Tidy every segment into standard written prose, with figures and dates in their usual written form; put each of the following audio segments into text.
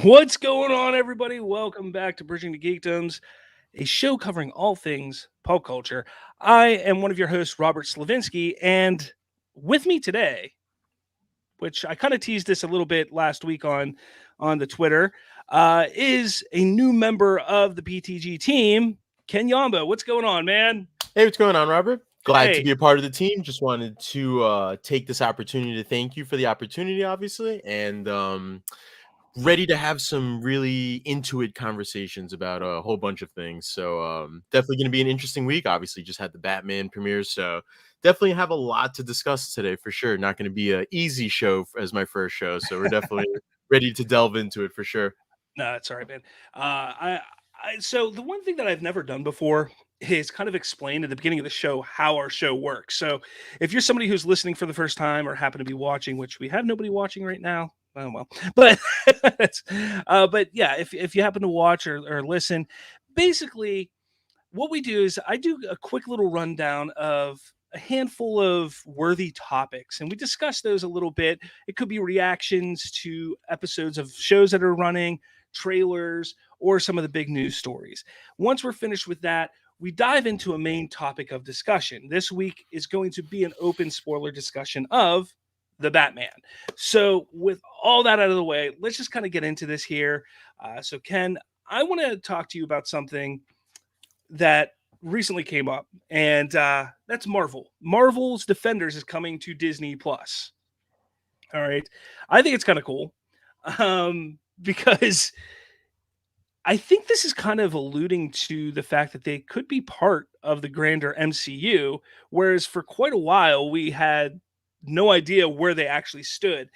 What's going on, everybody? Welcome back to Bridging the Geekdoms, a show covering all things pop culture. I am one of your hosts, Robert Slavinsky, and with me today, which I kind of teased this a little bit last week on the Twitter, is a new member of the BTG team, Ken Yambo. What's going on, man? Hey, what's going on, Robert? Glad to Hey. be a part of the team. Just wanted to take this opportunity to thank you for the opportunity, obviously, and ready to have some really into-it conversations about a whole bunch of things. So definitely going to be an interesting week. Obviously, just had the Batman premiere, so definitely have a lot to discuss today for sure. Not going to be an easy show as my first show, so we're definitely ready to delve into it for sure. No, it's all right, man. So the one thing that I've never done before is kind of explain at the beginning of the show how our show works. So if you're somebody who's listening for the first time or happen to be watching, which we have nobody watching right now, oh well, but but yeah, if you happen to watch or listen, basically what we do is I do a quick little rundown of a handful of worthy topics and we discuss those a little bit. It could be reactions to episodes of shows that are running, trailers, or some of the big news stories. Once we're finished with that, we dive into a main topic of discussion. This week is going to be an open spoiler discussion of the Batman. So with all that out of the way, let's just kind of get into this here. So Ken, I want to talk to you about something that recently came up, and that's Marvel. Marvel's Defenders is coming to Disney Plus. All right, I think it's kind of cool because I think this is kind of alluding to the fact that they could be part of the grander MCU, whereas for quite a while we had no idea where they actually stood.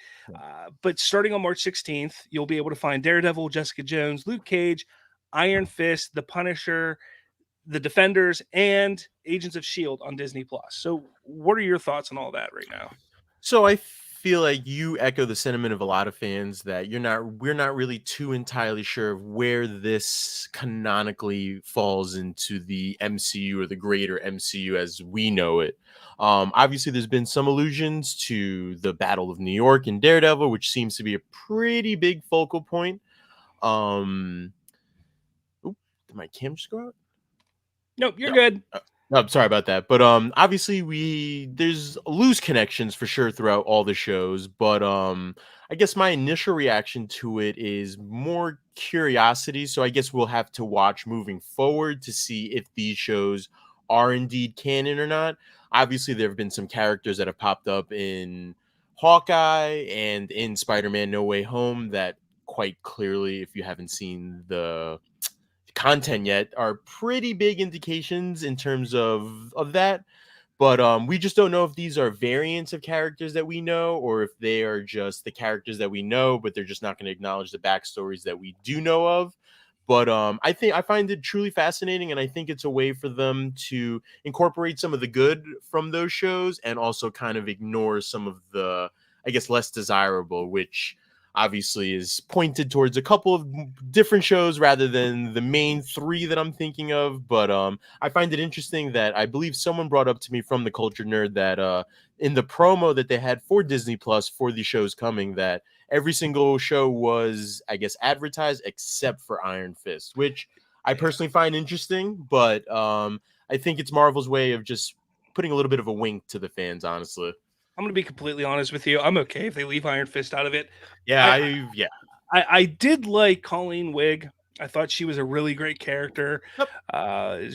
But starting on March 16th, you'll be able to find Daredevil, Jessica Jones, Luke Cage, Iron Fist, The Punisher, the Defenders, and Agents of S.H.I.E.L.D. on Disney Plus. So what are your thoughts on all that right now? So I feel like you echo the sentiment of a lot of fans that we're not really too entirely sure of where this canonically falls into the MCU or the greater MCU as we know it. Obviously, there's been some allusions to the Battle of New York and Daredevil, which seems to be a pretty big focal point. Oop, did my camera just go out? Nope, you're No. good. I'm sorry about that, but obviously there's loose connections for sure throughout all the shows, but I guess my initial reaction to it is more curiosity. So I guess we'll have to watch moving forward to see if these shows are indeed canon or not. Obviously, there have been some characters that have popped up in Hawkeye and in Spider-Man: No Way Home that quite clearly, if you haven't seen the content yet, are pretty big indications in terms of that. But we just don't know if these are variants of characters that we know or if they are just the characters that we know, but they're just not going to acknowledge the backstories that we do know of. But I find it truly fascinating, and I think it's a way for them to incorporate some of the good from those shows and also kind of ignore some of the, I guess, less desirable, which obviously is pointed towards a couple of different shows rather than the main three that I'm thinking of. But I find it interesting that I believe someone brought up to me from the Culture Nerd that in the promo that they had for Disney Plus for the shows coming, that every single show was, I guess, advertised except for Iron Fist, which I personally find interesting. But I think it's Marvel's way of just putting a little bit of a wink to the fans, honestly. I'm going to be completely honest with you. I'm okay if they leave Iron Fist out of it. Yeah, I did like Colleen Wig. I thought she was a really great character. Yep.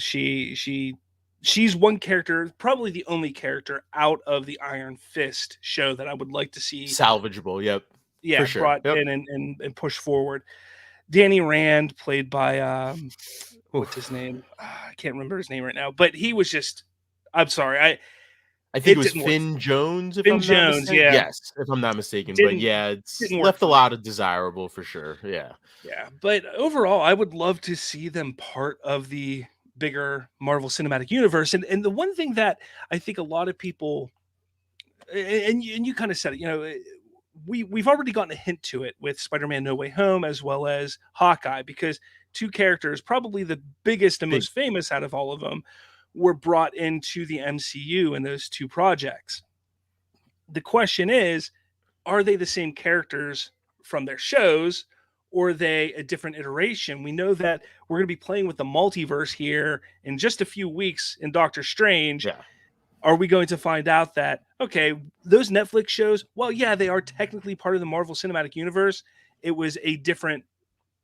She's one character, probably the only character out of the Iron Fist show that I would like to see Salvageable, yep. yeah, For sure. brought Yep. in and pushed forward. Danny Rand, played by what's his name? I can't remember his name right now, but he was just. I'm sorry, I think it was Finn Jones, if Finn I'm not Jones, mistaken. yeah. Yes, if I'm not mistaken. But yeah, it's left a lot of desirable for sure. Yeah. Yeah. But overall, I would love to see them part of the bigger Marvel Cinematic Universe. And the one thing that I think a lot of people and you kind of said it, you know, we've already gotten a hint to it with Spider-Man No Way Home as well as Hawkeye, because two characters, probably the biggest and most famous out of all of them, were brought into the MCU in those two projects. The question is, are they the same characters from their shows, or are they a different iteration? We know that we're going to be playing with the multiverse here in just a few weeks in Doctor Strange. Yeah. Are we going to find out that, okay, those Netflix shows, well, yeah, they are technically part of the Marvel Cinematic Universe. It was a different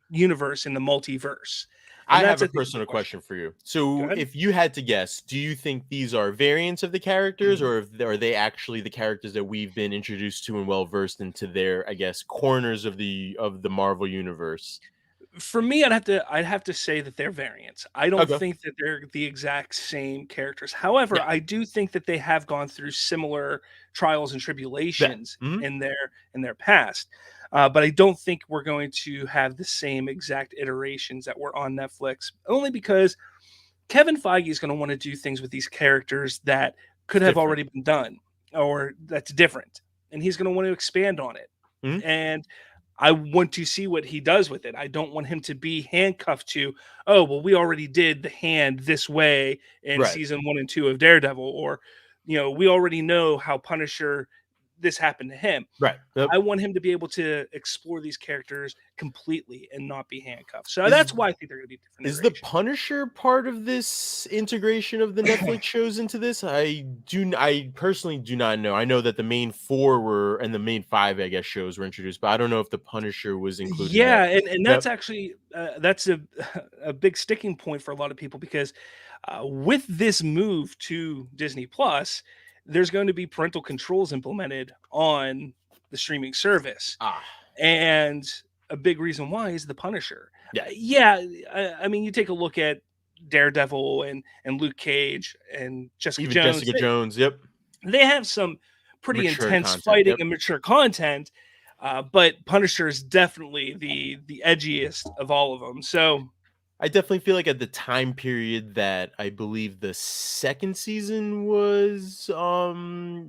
universe in the multiverse. And I that's, have I a think, the personal question. question for you. Go So, ahead. if you had to guess, do you think these are variants of the characters, or are they actually the characters that we've been introduced to and well versed into their, I guess, corners of the Marvel universe? For me, I'd have to say that they're variants. I don't Okay. think that they're the exact same characters. However, Yeah. I do think that they have gone through similar trials and Yeah. tribulations Mhm. in their past. But I don't think we're going to have the same exact iterations that were on Netflix, only because Kevin Feige is going to want to do things with these characters that It's could have different. already been done or that's different, and he's going to want to expand on it. Mhm. And I want to see what he does with it. I don't want him to be handcuffed to, oh, well, we already did the hand this way in Right. season 1 and 2 of Daredevil, or, we already know how Punisher, this happened to him. Right. Yep. I want him to be able to explore these characters completely and not be handcuffed. So Is that's why I think they're going to be different Is the iterations. Punisher part of this integration of the Netflix shows into this? I personally do not know. I know that the main four were and the main five, I guess, shows were introduced, but I don't know if the Punisher was included in that. Yeah, and that's Yep. actually that's a a big sticking point for a lot of people because with this move to Disney Plus, there's going to be parental controls implemented on the streaming service, Ah, and a big reason why is the Punisher. yeah. Yeah, I mean, you take a look at Daredevil and Luke Cage and Jessica Even Jones. Jessica Jones. Yep. They have some pretty Matured intense content. fighting Yep. and mature content, but Punisher is definitely the edgiest of all of them. So I definitely feel like at the time period that I believe the second season was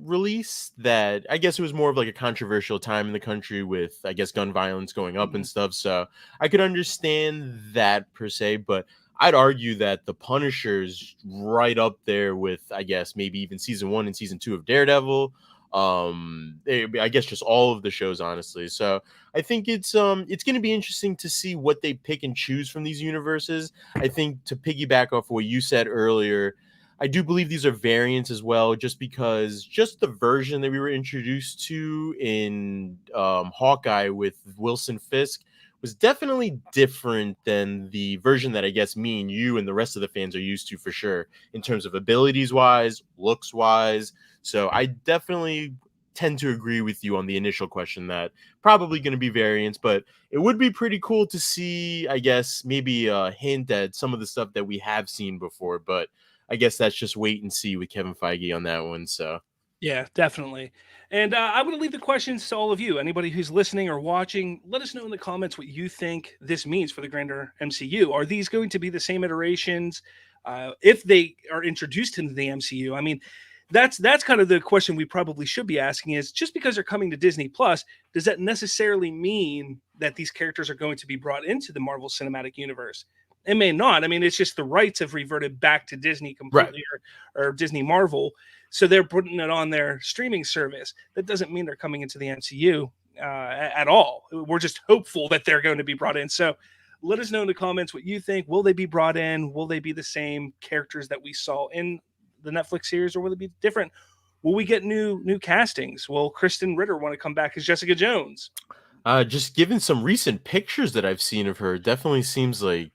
released, that I guess it was more of like a controversial time in the country with, I guess, gun violence going up and mhm. stuff. So I could understand that per se, but I'd argue that the Punisher's right up there with, I guess, maybe even season 1 and season 2 of Daredevil. I guess just all of the shows, honestly. So I think it's going to be interesting to see what they pick and choose from these universes. I think, to piggyback off what you said earlier, I do believe these are variants as well, just because just the version that we were introduced to in Hawkeye with Wilson Fisk was definitely different than the version that I guess me and you and the rest of the fans are used to, for sure, in terms of abilities wise, looks wise. So I definitely tend to agree with you on the initial question that probably going to be variants, but it would be pretty cool to see, I guess, maybe a hint at some of the stuff that we have seen before. But I guess that's just wait and see with Kevin Feige on that one. So Yeah, definitely. And I'm going to leave the questions to all of you. Anybody who's listening or watching, let us know in the comments what you think this means for the grander MCU. Are these going to be the same iterations if they are introduced into the MCU? I mean, that's kind of the question we probably should be asking: is just because they're coming to Disney Plus, does that necessarily mean that these characters are going to be brought into the Marvel Cinematic Universe? It may not. I mean, it's just the rights have reverted back to Disney right. completely, or Disney Marvel, so they're putting it on their streaming service. That doesn't mean they're coming into the MCU at all. We're just hopeful that they're going to be brought in. So let us know in the comments what you think. Will they be brought in? Will they be the same characters that we saw in the Netflix series, or will it be different? Will we get new castings? Will Kristen Ritter want to come back as Jessica Jones? Just given some recent pictures that I've seen of her, definitely seems like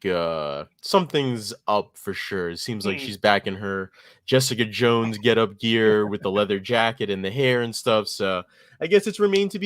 something's up for sure. It seems like Hmm. she's back in her Jessica Jones get up gear with the leather jacket and the hair and stuff. So I guess it remains to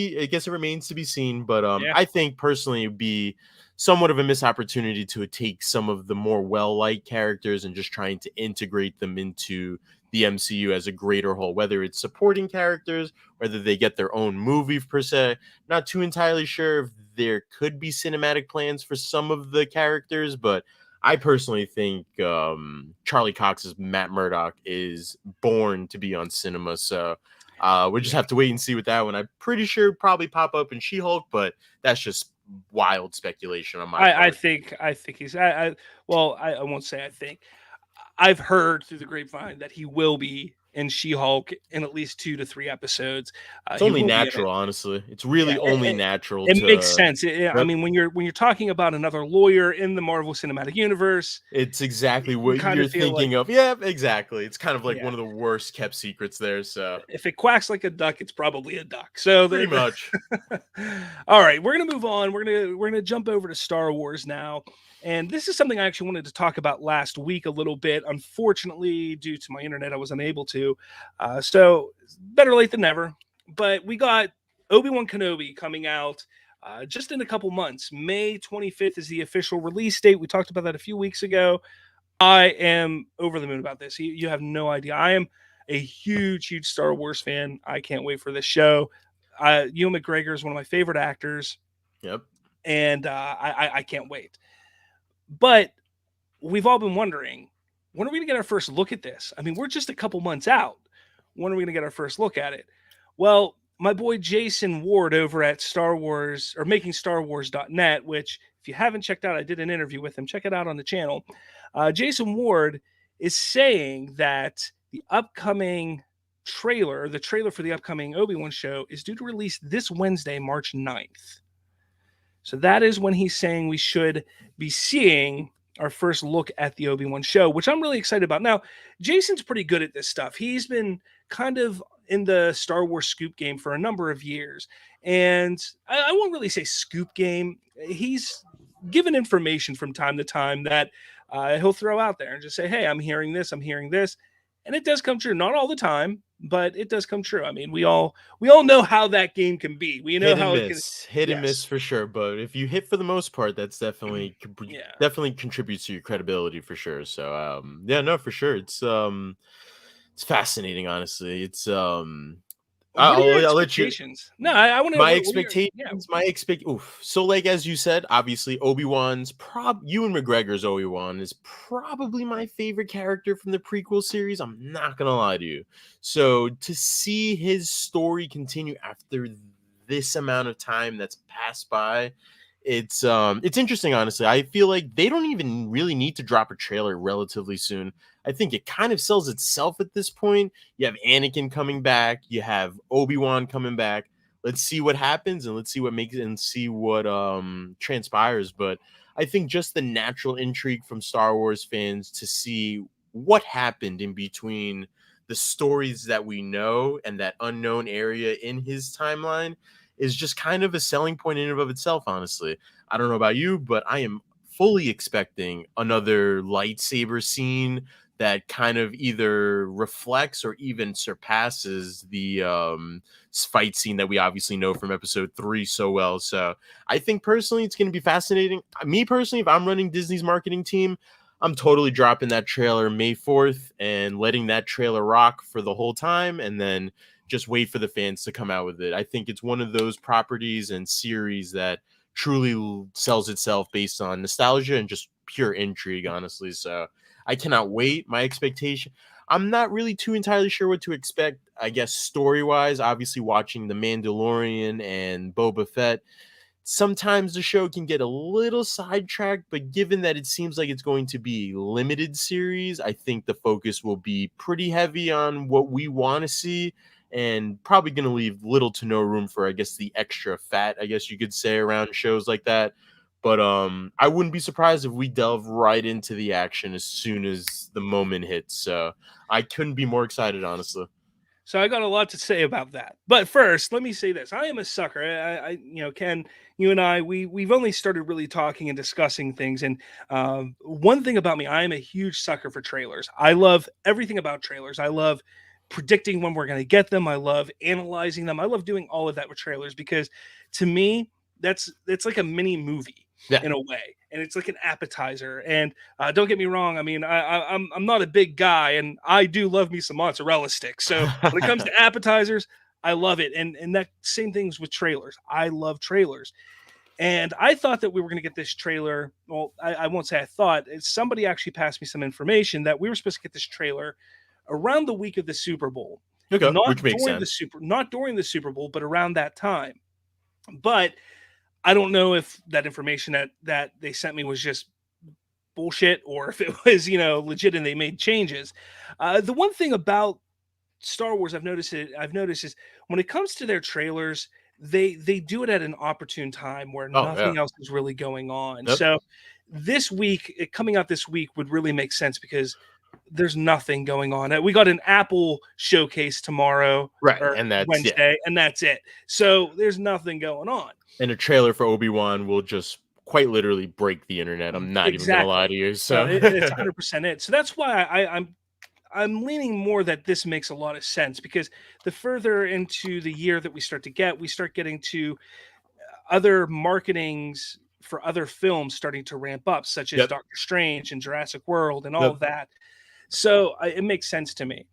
be seen. But Yeah. I think personally it'd be somewhat of a missed opportunity to take some of the more well-liked characters and just trying to integrate them into the MCU as a greater whole, whether it's supporting characters, whether they get their own movie per se. Not too entirely sure if there could be cinematic plans for some of the characters, but I personally think Charlie Cox's Matt Murdock is born to be on cinema. So we'll just Yeah. have to wait and see with that one. I'm pretty sure it'll probably pop up in She-Hulk, but that's just wild speculation on my I part. think I think he's I well I won't say I think I've heard through the grapevine that he will be in She-Hulk in at least 2 to 3 episodes. It's He only will be in it. natural, honestly. It's Yeah, really only natural it makes to. sense. I Yep. mean, when you're talking about another lawyer in the Marvel Cinematic Universe, It's exactly you what kind you're of feel like, thinking of. Yeah, exactly. It's kind of like yeah, one of the worst kept secrets there. So if it quacks like a duck, it's probably a duck. So pretty much. all right, we're gonna move on. We're gonna jump over to Star Wars now. And this is something I actually wanted to talk about last week a little bit. Unfortunately, due to my internet, I was unable to. So better late than never. But we got Obi-Wan Kenobi coming out just in a couple months. May 25th is the official release date. We talked about that a few weeks ago. I am over the moon about this. You have no idea. I am a huge Star Wars fan. I can't wait for this show. Ewan McGregor is one of my favorite actors, Yep. and I can't wait. But we've all been wondering, when are we going to get our first look at this? I mean, we're just a couple months out. When are we going to get our first look at it? Well, my boy Jason Ward over at Star Wars or MakingStarWars.net, which if you haven't checked out, I did an interview with him. Check it out on the channel. Jason Ward is saying that the upcoming trailer, the trailer for the upcoming Obi-Wan show, is due to release this Wednesday, March 9th. So that is when he's saying we should be seeing our first look at the Obi-Wan show, which I'm really excited about. Now, Jason's pretty good at this stuff. He's been kind of in the Star Wars scoop game for a number of years. And I won't really say scoop game. He's given information from time to time that he'll throw out there and just say, hey, I'm hearing this, I'm hearing this. And it does come true. Not all the time, but it does come true. I mean, we all know how that game can be. We know Hit and how it can. miss, hit and miss Yes. for sure. But if you hit for the most part, that's definitely Yeah. definitely contributes to your credibility for sure. So yeah, no, for sure. It's fascinating, honestly. It's What are your I'll let you. expectations? No, I want to know My what your, expectations, yeah. oof. So like as you said, obviously Obi-Wan's Ewan McGregor's Obi-Wan is probably my favorite character from the prequel series. I'm not gonna lie to you. So to see his story continue after this amount of time that's passed by, it's interesting, honestly. I feel like they don't even really need to drop a trailer relatively soon. I think it kind of sells itself at this point. You have Anakin coming back, you have Obi-Wan coming back. Let's see what happens and let's see what makes it and see what transpires. But I think just the natural intrigue from Star Wars fans to see what happened in between the stories that we know and that unknown area in his timeline is just kind of a selling point in and of itself, honestly. I don't know about you, but I am fully expecting another lightsaber scene that kind of either reflects or even surpasses the fight scene that we obviously know from episode 3 so well. So I think personally it's going to be fascinating. Me personally, if I'm running Disney's marketing team, I'm totally dropping that trailer May 4th and letting that trailer rock for the whole time and then just wait for the fans to come out with it. I think it's one of those properties and series that truly sells itself based on nostalgia and just pure intrigue, honestly. So I cannot wait. My expectation, I'm not really too entirely sure what to expect, I guess, story-wise. Obviously, watching The Mandalorian and Boba Fett, sometimes the show can get a little sidetracked, but given that it seems like it's going to be limited series, I think the focus will be pretty heavy on what we want to see and probably going to leave little to no room for, I guess, the extra fat, I guess you could say, around shows like that. But I wouldn't be surprised if we delve right into the action as soon as the moment hits. So I couldn't be more excited, honestly. So I got a lot to say about that. But first, let me say this: I am a sucker. Ken, you and I, we've only started really talking and discussing things. And one thing about me, I am a huge sucker for trailers. I love everything about trailers. I love predicting when we're going to get them. I love analyzing them. I love doing all of that with trailers because, to me, that's like a mini movie in a way, and it's like an appetizer. And don't get me wrong, I mean, I'm not a big guy, and I do love me some mozzarella sticks. So when it comes to appetizers, I love it. And that same things with trailers. I love trailers. And I thought that we were going to get this trailer. Well, I won't say I thought. Somebody actually passed me some information that we were supposed to get this trailer around the week of the Super Bowl. Okay, Not which makes during sense. not during the Super Bowl, but around that time. But I don't know if that information that they sent me was just bullshit or if it was, legit and they made changes. The one thing about Star Wars, I've noticed is when it comes to their trailers, they do it at an opportune time where Oh yeah. nothing else is really going on. Yep. So this week, coming out this week would really make sense because there's nothing going on. We got an Apple showcase tomorrow Right, or and that's yeah. Wednesday, and that's it. So there's nothing going on. And a trailer for Obi-Wan will just quite literally break the internet. I'm not even gonna lie Exactly. to you. No, So it's 100% it. So that's why I'm leaning more that this makes a lot of sense because the further into the year that we start getting to other marketings for other films starting to ramp up, such as yep. Doctor Strange and Jurassic World and all Yep. of that. So it makes sense to me.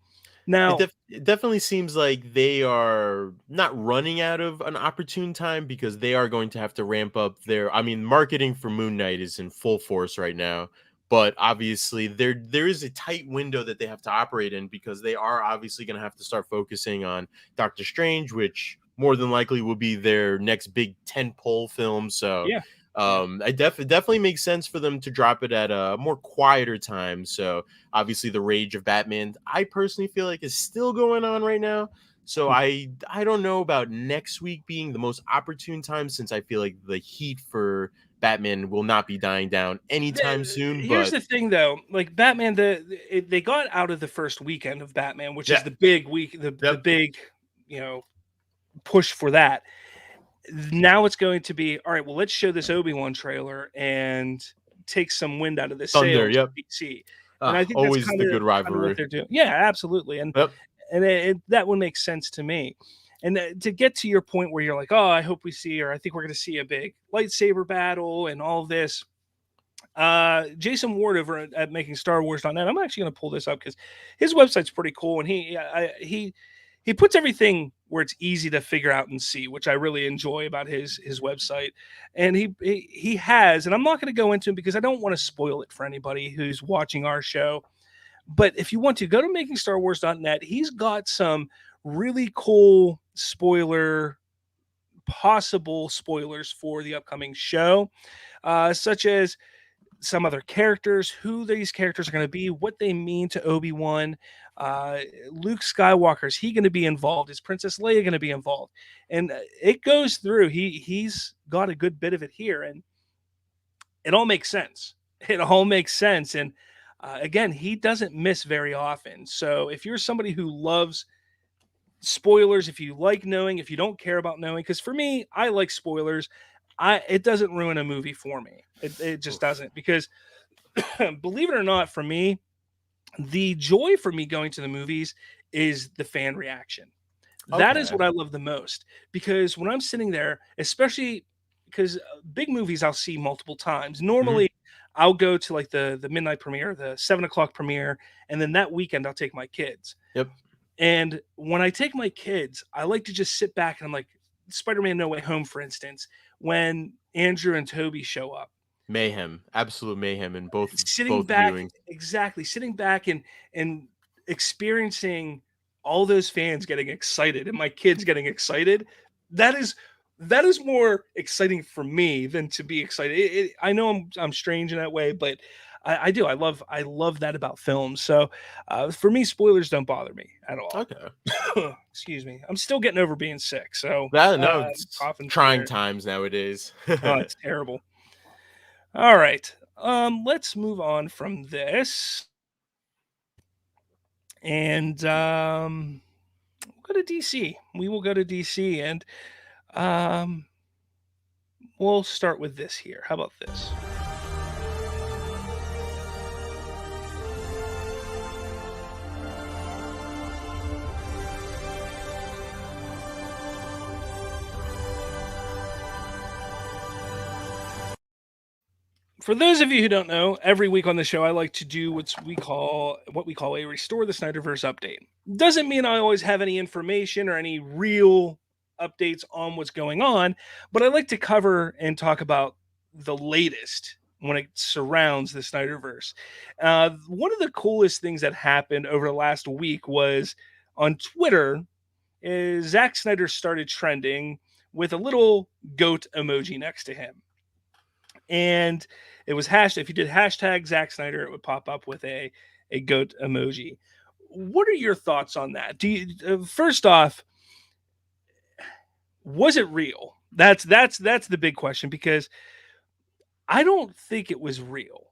Now, It definitely seems like they are not running out of an opportune time because they are going to have to ramp up their. I mean, marketing for Moon Knight is in full force right now, but obviously there is a tight window that they have to operate in because they are obviously going to have to start focusing on Doctor Strange, which more than likely will be their next big tentpole film. So yeah, yeah. it definitely makes sense for them to drop it at a more quieter time. So obviously the rage of Batman, I personally feel like is still going on right now. So I don't know about next week being the most opportune time since I feel like the heat for Batman will not be dying down anytime soon. Here's But the thing, though, like Batman, they got out of the first weekend of Batman, which is yeah, the big week, the yep, big, you know, push for that. Now it's going to be all right. Well, let's show this Obi-Wan trailer and take some wind out of the Thunder, sails yep, of DC. And I think that's always the good kind of what rivalry. they're doing. Yeah, absolutely. Yep. And that would make sense to me. And to get to your point where you're like, oh, I hope we see, or I think we're going to see a big lightsaber battle and all this. Jason Ward over at Making Star Wars.net. I'm actually going to pull this up because his website's pretty cool, and he puts everything where it's easy to figure out and see, which I really enjoy about his website. And he has, and I'm not going to go into it because I don't want to spoil it for anybody who's watching our show. But if you want to go to MakingStarWars.net, he's got some really cool possible spoilers for the upcoming show, such as some other characters, who these characters are going to be, what they mean to Obi-Wan. Luke Skywalker, is he going to be involved? Is Princess Leia going to be involved? And it goes through. He's got a good bit of it here, and it all makes sense. It all makes sense. And again, he doesn't miss very often. So if you're somebody who loves spoilers, if you like knowing, if you don't care about knowing, because for me, I like spoilers. It doesn't ruin a movie for me. It just doesn't, because believe it or not, for me, the joy for me going to the movies is the fan reaction. That is Okay. what I love the most, because when I'm sitting there, especially because big movies I'll see multiple times. Mhm. Normally, I'll go to like the midnight premiere, the 7 o'clock premiere, and then that weekend I'll take my kids. Yep. And when I take my kids, I like to just sit back and I'm like, Spider-Man No Way Home, for instance, when Andrew and Toby show up, Mayhem, absolute mayhem in sitting both back, viewings. exactly, sitting back and experiencing all those fans getting excited and my kids getting excited. That is that is more exciting for me than to be excited. I know I'm strange in that way, but I do. I love that about films. So for me, spoilers don't bother me at all. Okay. Excuse me. I'm still getting over being sick, so Yeah, no, it's coughing trying here. times nowadays. Oh, it's terrible. All right. Let's move on from this. And we'll go to DC. We will go to DC, and um we'll start with this here. How about this? For those of you who don't know, every week on the show, I like to do what we call a restore the Snyderverse update. Doesn't mean I always have any information or any real updates on what's going on, but I like to cover and talk about the latest when it surrounds the Snyderverse. One of the coolest things that happened over the last week was on Twitter. Zack Snyder started trending with a little goat emoji next to him, and it was hashed. If you did hashtag Zack Snyder, it would pop up with a goat emoji. what are your thoughts on that? Do you first off, was it real? That's the big question, because I don't think it was real.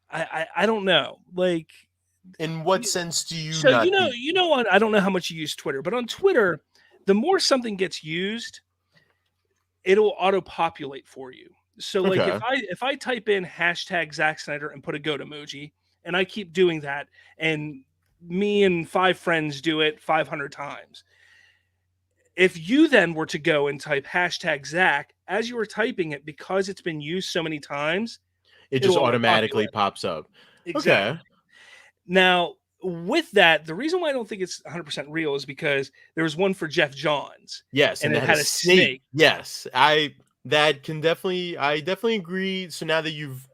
I don't know. Like, In what sense do you so not think? what? I don't know how much you use Twitter, but on Twitter, the more something gets used, it'll auto populate for you. So like Okay. if I type in hashtag Zack Snyder and put a goat emoji, and I keep doing that, and me and 5 friends do it 500 times. If you then were to go and type hashtag Zack as you were typing it, because it's been used so many times, It just it'll auto automatically populate. pops up. Okay. Exactly. Now, with that, the reason why I don't think it's 100% real is because there was one for Jeff Johns, Yes, and and they it had a had a snake. snake. Yes, I definitely agree. So now that you've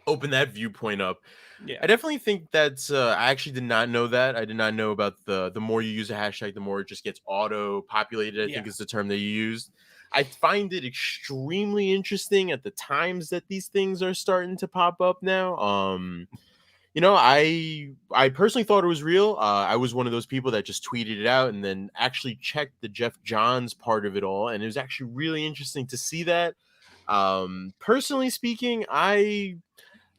opened that viewpoint up, Yeah. I definitely think that's I actually did not know that. I did not know about the more you use a hashtag, the more it just gets auto populated, I Yeah. think is the term that you used. I find it extremely interesting at the times that these things are starting to pop up now. I personally thought it was real. I was one of those people that just tweeted it out and then actually checked the Jeff Johns part of it all, and it was actually really interesting to see that. Personally speaking, I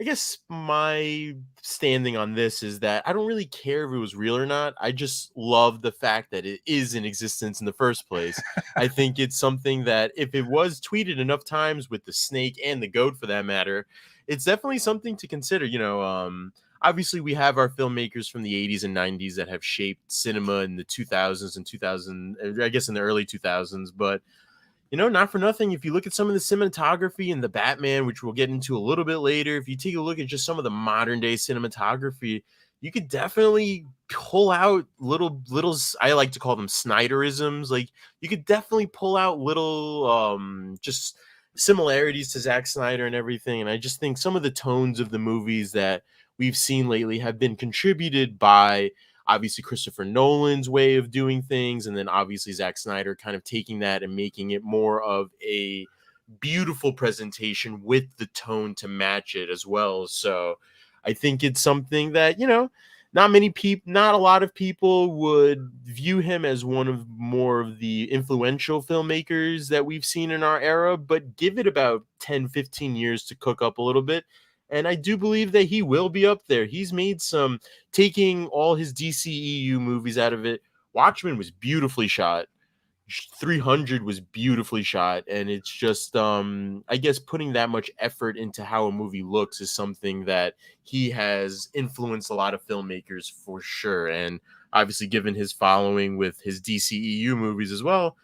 guess my standing on this is that I don't really care if it was real or not. I just love the fact that it is in existence in the first place. I think it's something that if it was tweeted enough times with the snake and the goat for that matter, it's definitely something to consider. Obviously we have our filmmakers from the 80s and 90s that have shaped cinema in the 2000s and 2000, I guess in the early 2000s, but not for nothing. If you look at some of the cinematography in the Batman, which we'll get into a little bit later, if you take a look at just some of the modern day cinematography, you could definitely pull out little. I like to call them Snyderisms. Like you could definitely pull out little, just similarities to Zack Snyder and everything. And I just think some of the tones of the movies that we've seen lately have been contributed by obviously Christopher Nolan's way of doing things, and then obviously Zack Snyder kind of taking that and making it more of a beautiful presentation with the tone to match it as well. So I think it's something that, not a lot of people would view him as one of more of the influential filmmakers that we've seen in our era, but give it about 10, 15 years to cook up a little bit. And I do believe that he will be up there. He's made some, taking all his DCEU movies out of it. Watchmen was beautifully shot. 300 was beautifully shot, and it's just I guess putting that much effort into how a movie looks is something that he has influenced a lot of filmmakers for sure. And obviously given his following with his DCEU movies as well,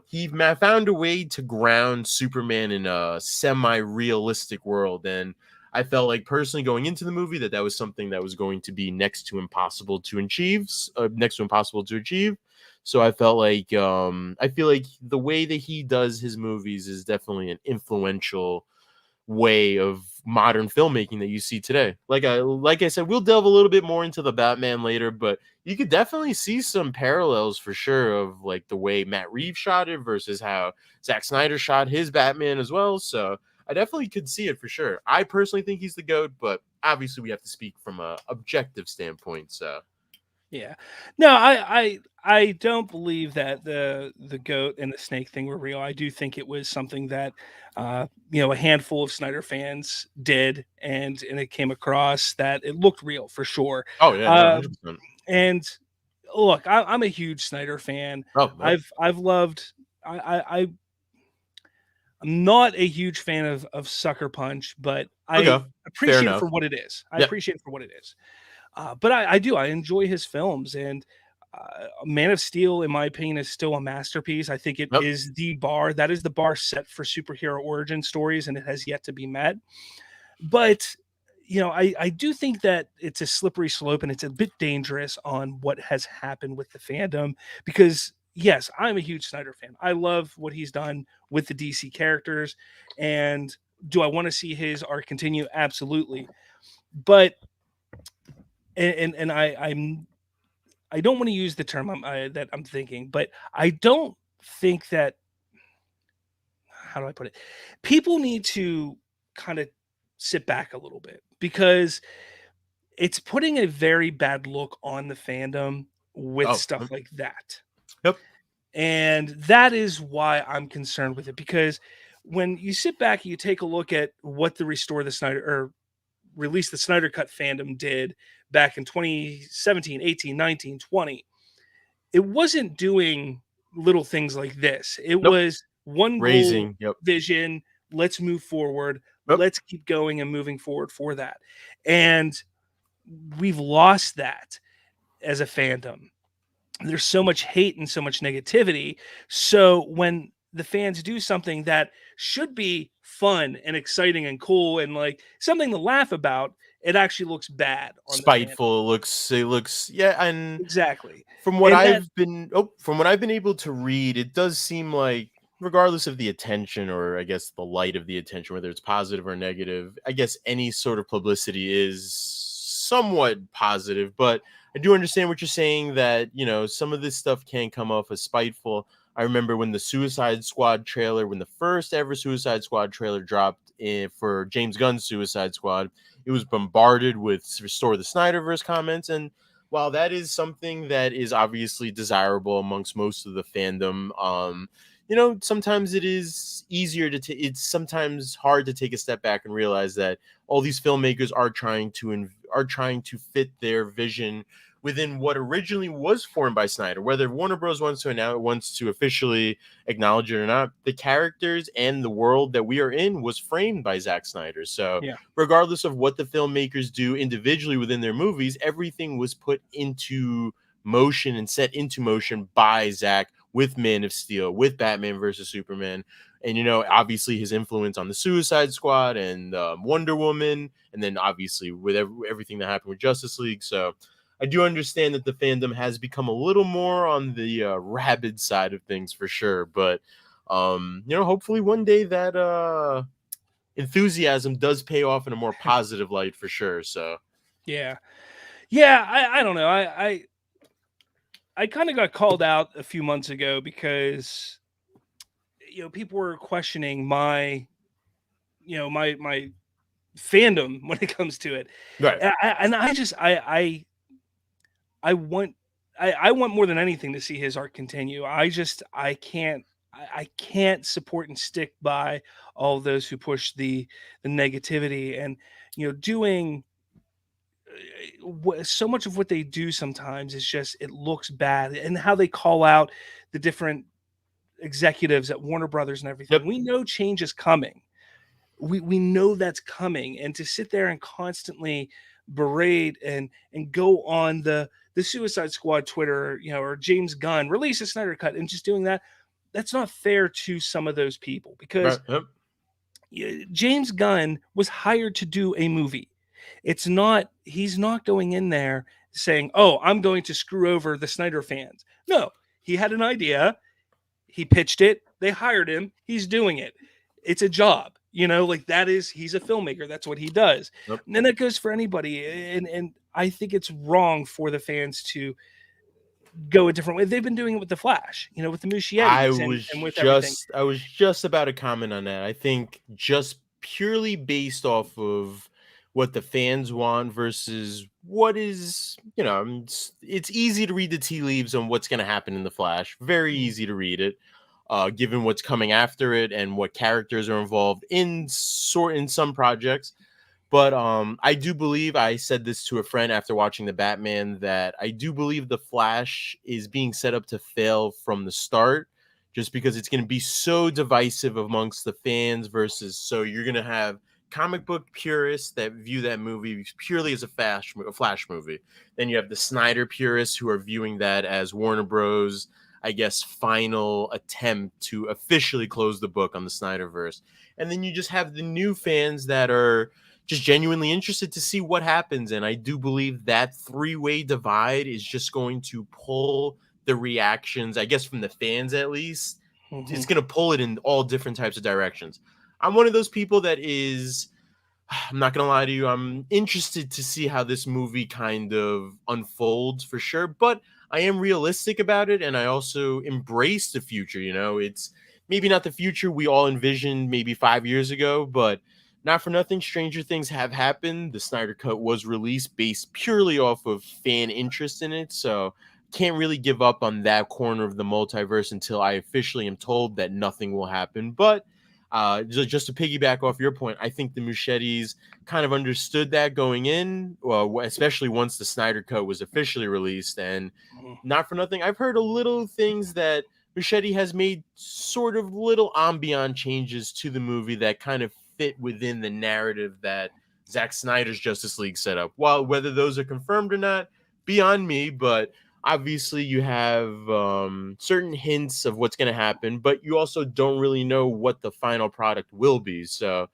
he found a way to ground Superman in a semi-realistic world. And I felt like personally going into the movie that was something that was going to be next to impossible to achieve. So I felt like I feel like the way that he does his movies is definitely an influential way of modern filmmaking that you see today. Like I said, we'll delve a little bit more into the Batman later, but you could definitely see some parallels for sure of like the way Matt Reeves shot it versus how Zack Snyder shot his Batman as well. So I definitely could see it for sure. I personally think he's the GOAT, but obviously we have to speak from a objective standpoint. So Yeah. No, I don't believe that the goat and the snake thing were real. I do think it was something that a handful of Snyder fans did, and it came across that it looked real for sure. oh yeah, no, Uh, 100%. and look, I'm a huge Snyder fan. Oh, yeah. I've loved I'm not a huge fan of Sucker Punch, but I Okay. Fair appreciate it enough. for what it is. I Yep. appreciate it for what it is. But I do. I enjoy his films, and Man of Steel, in my opinion, is still a masterpiece. I think it Yep. is the bar. That is the bar set for superhero origin stories, and it has yet to be met. But I do think that it's a slippery slope, and it's a bit dangerous on what has happened with the fandom. Because yes, I'm a huge Snyder fan. I love what he's done with the DC characters, and do I want to see his arc continue? Absolutely. But and I don't want to use the term that I'm thinking, but I don't think that, how do I put it? People need to kind of sit back a little bit, because it's putting a very bad look on the fandom with Oh, stuff like that. yep. And that is why I'm concerned with it, because when you sit back and you take a look at what the Restore the Snyder or Release the Snyder Cut fandom did back in 2017, 18, 19, 20, it wasn't doing little things like this. It Nope. was one goal, Raising. Yep. vision, let's move forward, Yep. let's keep going and moving forward for that. And we've lost that as a fandom. There's so much hate and so much negativity. So when the fans do something that should be fun and exciting and cool and like something to laugh about, it actually looks bad on the fan. Spiteful. It looks yeah, and Exactly. from what And that, I've been able to read, it does seem like regardless of the attention or I guess the light of the attention, whether it's positive or negative, I guess any sort of publicity is somewhat positive. But I do understand what you're saying that, some of this stuff can come off as spiteful. I remember when the Suicide Squad trailer, when the first ever Suicide Squad trailer dropped for James Gunn's Suicide Squad, it was bombarded with Restore the Snyderverse comments. And while that is something that is obviously desirable amongst most of the fandom, sometimes it is easier to it's sometimes hard to take a step back and realize that all these filmmakers are trying to fit their vision within what originally was formed by Snyder. Whether Warner Bros. Wants to officially acknowledge it or not, the characters and the world that we are in was framed by Zack Snyder. So yeah, regardless of what the filmmakers do individually within their movies, everything was put into motion and set into motion by Zack with Man of Steel, with Batman versus Superman. And, obviously his influence on the Suicide Squad and Wonder Woman, and then obviously with everything that happened with Justice League. So I do understand that the fandom has become a little more on the rabid side of things for sure. But, hopefully one day that enthusiasm does pay off in a more positive light for sure. So, yeah, yeah. I don't know. I kind of got called out a few months ago because people were questioning my my fandom when it comes to it. right. And I just I want I want more than anything to see his art continue. I can't support and stick by all of those who push the negativity and doing so much of what they do sometimes is just it looks bad, and how they call out the different executives at Warner Brothers and everything. Yep. We know change is coming. We know that's coming, and to sit there and constantly berate and go on the Suicide Squad Twitter, or James Gunn release a Snyder cut and just doing that, that's not fair to some of those people, because Right. Yep. James Gunn was hired to do a movie. He's not going in there saying, "Oh, I'm going to screw over the Snyder fans." No, he had an idea, he pitched it, they hired him, he's doing it. It's a job, like he's a filmmaker, that's what he does. Yep. And that goes for anybody. And I think it's wrong for the fans to go a different way. They've been doing it with the Flash, with the Muschietis and with everything. I was just about to comment on that. I think just purely based off of what the fans want versus what is, it's easy to read the tea leaves on what's going to happen in the Flash. Very easy to read it, given what's coming after it and what characters are involved in some projects. But I do believe, I said this to a friend after watching the Batman, that I do believe the Flash is being set up to fail from the start, just because it's going to be so divisive amongst the fans versus, so you're going to have comic book purists that view that movie purely as a Flash movie. Then you have the Snyder purists who are viewing that as Warner Bros., I guess, final attempt to officially close the book on the Snyderverse. And then you just have the new fans that are just genuinely interested to see what happens. And I do believe that three-way divide is just going to pull the reactions, I guess, from the fans at least. Mhm. It's going to pull it in all different types of directions. I'm one of those people that is, I'm not going to lie to you, I'm interested to see how this movie kind of unfolds for sure. But I am realistic about it, and I also embrace the future. It's maybe not the future we all envisioned maybe 5 years ago, but not for nothing, stranger things have happened. The Snyder Cut was released based purely off of fan interest in it, so can't really give up on that corner of the multiverse until I officially am told that nothing will happen. But just to piggyback off your point, I think the Muschietis kind of understood that going in, well, especially once the Snyder Cut was officially released. And Mhm. not for nothing, I've heard a little things that Muschietti has made sort of little ambient changes to the movie that kind of fit within the narrative that Zack Snyder's Justice League set up. While whether those are confirmed or not, beyond me, but obviously you have certain hints of what's going to happen, but you also don't really know what the final product will be. So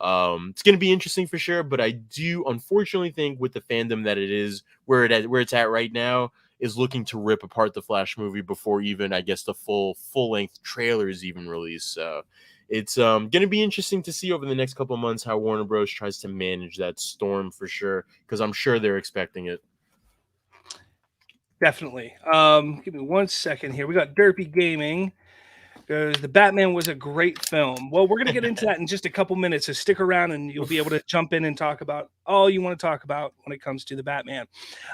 it's going to be interesting for sure. But I do unfortunately think with the fandom that it is where it's at right now is looking to rip apart the Flash movie before even I guess the full length trailer is even released. So it's going to be interesting to see over the next couple of months how Warner Bros. Tries to manage that storm for sure, because I'm sure they're expecting it. Definitely. Give me 1 second here. We got Derpy Gaming. Goes, the Batman was a great film. Well, we're going to get into that in just a couple minutes, so stick around and you'll be able to jump in and talk about all you want to talk about when it comes to the Batman.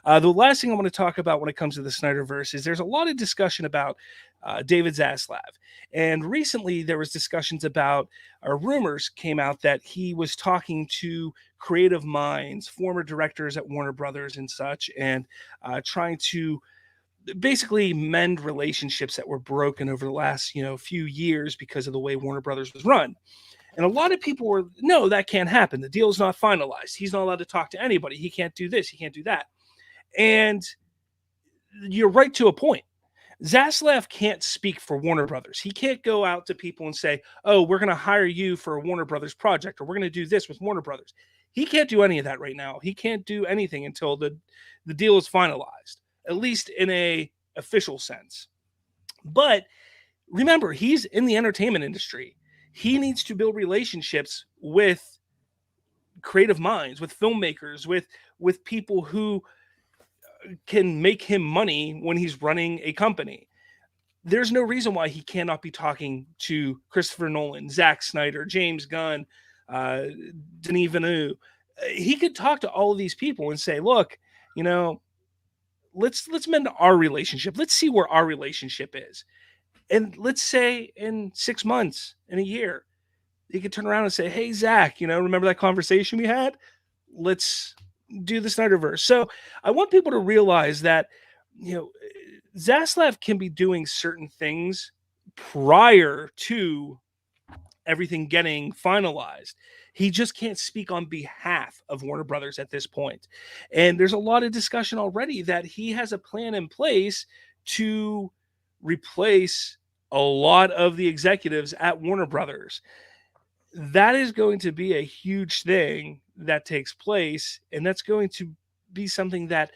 The last thing I want to talk about when it comes to the Snyderverse is there's a lot of discussion about David Zaslav. And recently there was discussions about, or rumors came out that he was talking to creative minds, former directors at Warner Brothers and such, and trying to basically mend relationships that were broken over the last few years because of the way Warner Brothers was run. And a lot of people were, no, that can't happen. The deal is not finalized. He's not allowed to talk to anybody. He can't do this. He can't do that. And you're right to a point. Zaslav can't speak for Warner Brothers. He can't go out to people and say, "Oh, we're going to hire you for a Warner Brothers project, or we're going to do this with Warner Brothers." He can't do any of that right now. He can't do anything until the deal is finalized, at least in a official sense. But remember, he's in the entertainment industry. He needs to build relationships with creative minds, with filmmakers, with people who can make him money when he's running a company. There's no reason why he cannot be talking to Christopher Nolan, Zack Snyder, James Gunn, Denis Villeneuve. He could talk to all of these people and say, "Look, you know, let's mend our relationship. Let's see where our relationship is." And let's say in 6 months, in a year, he could turn around and say, "Hey, Zach, remember that conversation we had? Let's do the Snyderverse." So I want people to realize that, you know, Zaslav can be doing certain things prior to everything getting finalized. He just can't speak on behalf of Warner Brothers at this point. And there's a lot of discussion already that he has a plan in place to replace a lot of the executives at Warner Brothers. That is going to be a huge thing that takes place, and that's going to be something that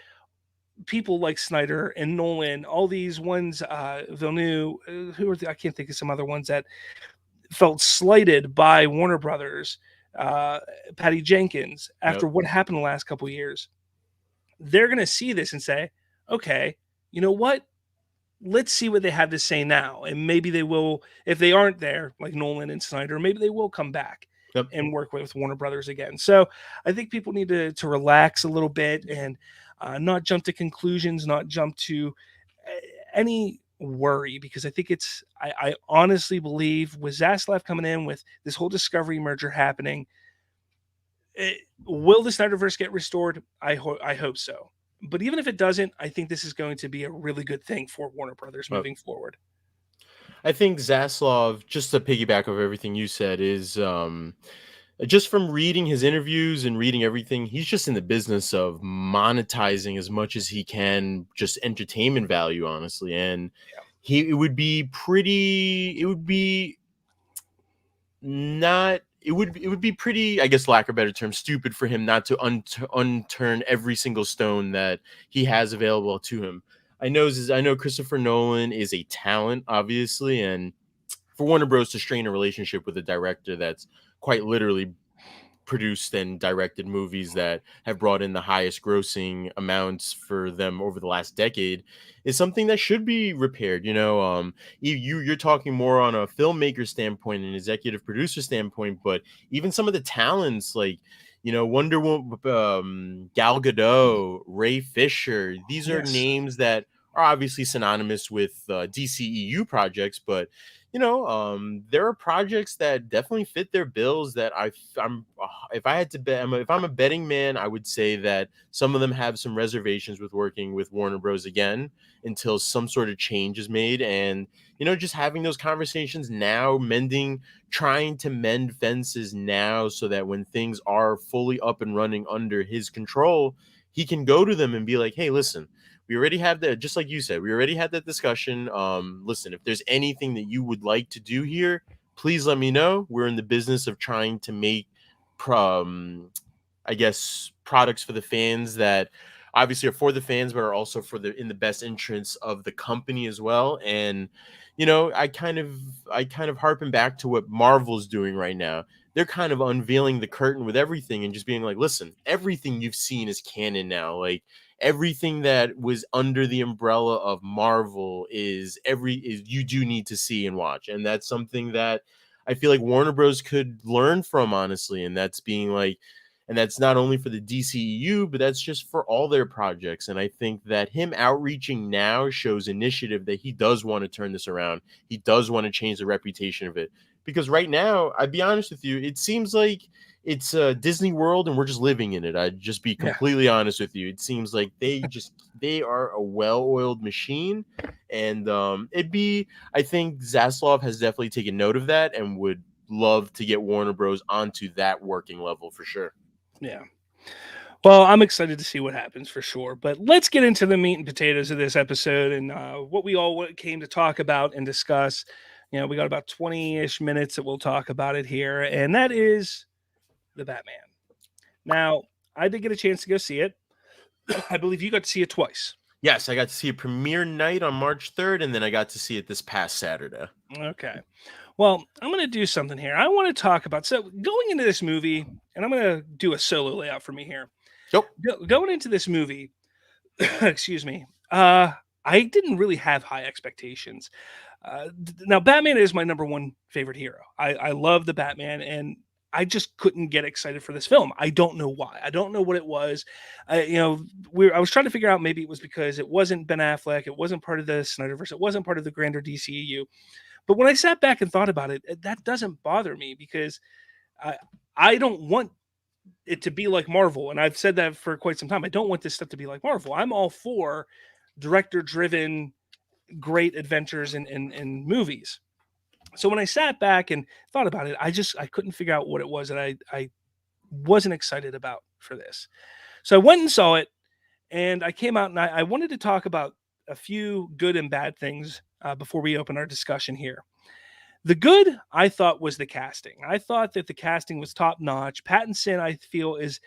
people like Snyder and Nolan, all these ones, Villeneuve, I can't think of some other ones that felt slighted by Warner Brothers, uh, Patty Jenkins, Yep. after what happened the last couple of years. They're going to see this and say, okay, you know what? Let's see what they have to say now. And maybe they will, if they aren't there, like Nolan and Snyder, maybe they will come back Yep. and work with Warner Brothers again. So I think people need to relax a little bit and not jump to conclusions, not jump to any worry, because I think I honestly believe with Zaslav coming in, with this whole Discovery merger happening, will the Snyderverse get restored? I hope so. But even if it doesn't, I think this is going to be a really good thing for Warner Brothers Yep. moving forward. I think Zaslav, just to piggyback of everything you said, is just from reading his interviews and reading everything, he's just in the business of monetizing as much as he can, just entertainment value, honestly. And it would be not it would be pretty, I guess, lack of a better term, stupid for him not to unturn every single stone that he has available to him. I know Christopher Nolan is a talent, obviously, and for Warner Bros. To strain a relationship with a director that's quite literally produced and directed movies that have brought in the highest grossing amounts for them over the last decade is something that should be repaired. You're talking more on a filmmaker standpoint and executive producer standpoint, but even some of the talents like Wonder Woman, Gal Gadot, Ray Fisher, these are Yes. names that are obviously synonymous with DCEU projects, but there are projects that definitely fit their bills that I'm if I had to bet, if I'm a betting man, I would say that some of them have some reservations with working with Warner Bros. Again until some sort of change is made. And just having those conversations now, trying to mend fences now so that when things are fully up and running under his control, he can go to them and be like, hey, listen, we already have that, just like you said, we already had that discussion. Listen, if there's anything that you would like to do here, please let me know. We're in the business of trying to make I guess products for the fans that obviously are for the fans, but are also in the best interest of the company as well. And I kind of harpen back to what Marvel's doing right now. They're kind of unveiling the curtain with everything and just being like, listen, everything you've seen is canon now. Like everything that was under the umbrella of Marvel is you do need to see and watch. And that's something that I feel like Warner Bros. Could learn from, honestly. And that's not only for the DCEU, but that's just for all their projects. And I think that him outreaching now shows initiative that he does want to turn this around. He does want to change the reputation of it. Because right now, I'd be honest with you, it seems like it's Disney World and we're just living in it. I'd just be completely honest with you. It seems like they are a well-oiled machine. And I think Zaslav has definitely taken note of that and would love to get Warner Bros. Onto that working level for sure. Yeah. Well, I'm excited to see what happens for sure. But let's get into the meat and potatoes of this episode and what we all came to talk about and discuss. We got about 20-ish minutes that we'll talk about it here, and that is the Batman. Now, I did get a chance to go see it. I believe you got to see it twice. Yes, I got to see a premiere night on March 3rd, and then I got to see it this past Saturday. Okay. Well, I'm going to do something here. I want to talk about, so going into this movie, and I'm going to do a solo layout for me here. Yep. Going into this movie, excuse me, I didn't really have high expectations. Now, Batman is my number one favorite hero. I love the Batman, and I just couldn't get excited for this film. I don't know why. I don't know what it was. I was trying to figure out, maybe it was because it wasn't Ben Affleck, it wasn't part of the Snyderverse, it wasn't part of the grander DCEU. But when I sat back and thought about it, that doesn't bother me because I don't want it to be like Marvel. And I've said that for quite some time. I don't want this stuff to be like Marvel. I'm all for director-driven, great adventures in movies. So when I sat back and thought about it, I couldn't figure out what it was that I wasn't excited about for this. So I went and saw it, and I came out and I wanted to talk about a few good and bad things before we open our discussion here. The good, I thought, was the casting. I thought that the casting was top notch. Pattinson, I feel, is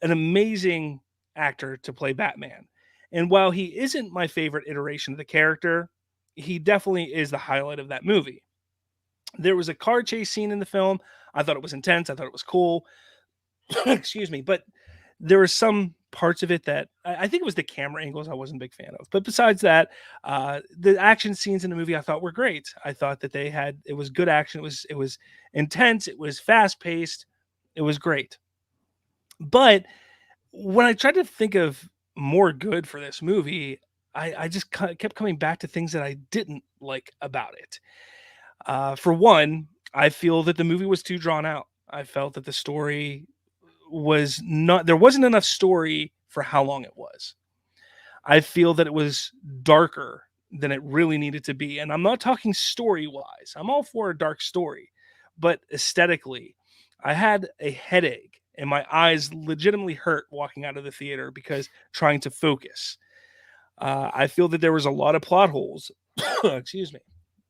an amazing actor to play Batman. And while he isn't my favorite iteration of the character, he definitely is the highlight of that movie. There was a car chase scene in the film. I thought it was intense. I thought it was cool. Excuse me. But there were some parts of it that I think it was the camera angles I wasn't a big fan of. But besides that, the action scenes in the movie I thought were great. I thought that it was good action. It was intense. It was fast paced. It was great. But when I tried to think of more good for this movie, I just kept coming back to things that I didn't like about it. For one, I feel that the movie was too drawn out. I felt that the story there wasn't enough story for how long it was. I feel that it was darker than it really needed to be. And I'm not talking story-wise. I'm all for a dark story. But aesthetically, I had a headache and my eyes legitimately hurt walking out of the theater because trying to focus. I feel that there was a lot of plot holes. Excuse me.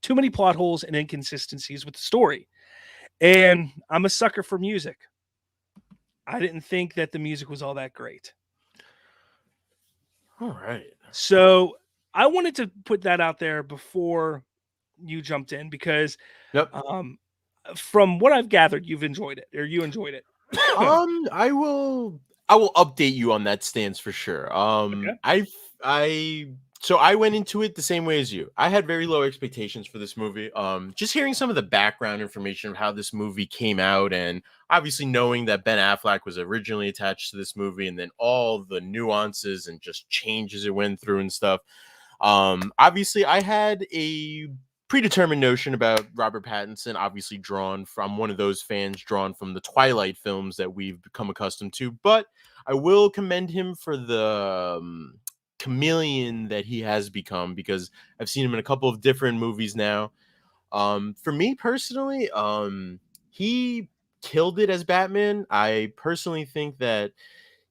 Too many plot holes and inconsistencies with the story. And I'm a sucker for music. I didn't think that the music was all that great. All right. So I wanted to put that out there before you jumped in because Yep. from what I've gathered, you enjoyed it. I will update you on that stance for sure. Okay. I so I went into it the same way as you. I had very low expectations for this movie. Just hearing some of the background information of how this movie came out, and obviously knowing that Ben Affleck was originally attached to this movie, and then all the nuances and just changes it went through and stuff. Obviously, I had a predetermined notion about Robert Pattinson, obviously drawn from one of those fans drawn from the Twilight films that we've become accustomed to. But I will commend him for the chameleon that he has become, because I've seen him in a couple of different movies now. For me personally, he killed it as Batman. I personally think that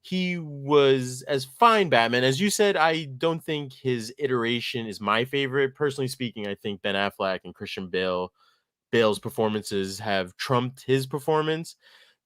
he was as fine Batman. As you said, I don't think his iteration is my favorite. Personally speaking, I think Ben Affleck and Christian Bale's performances have trumped his performance.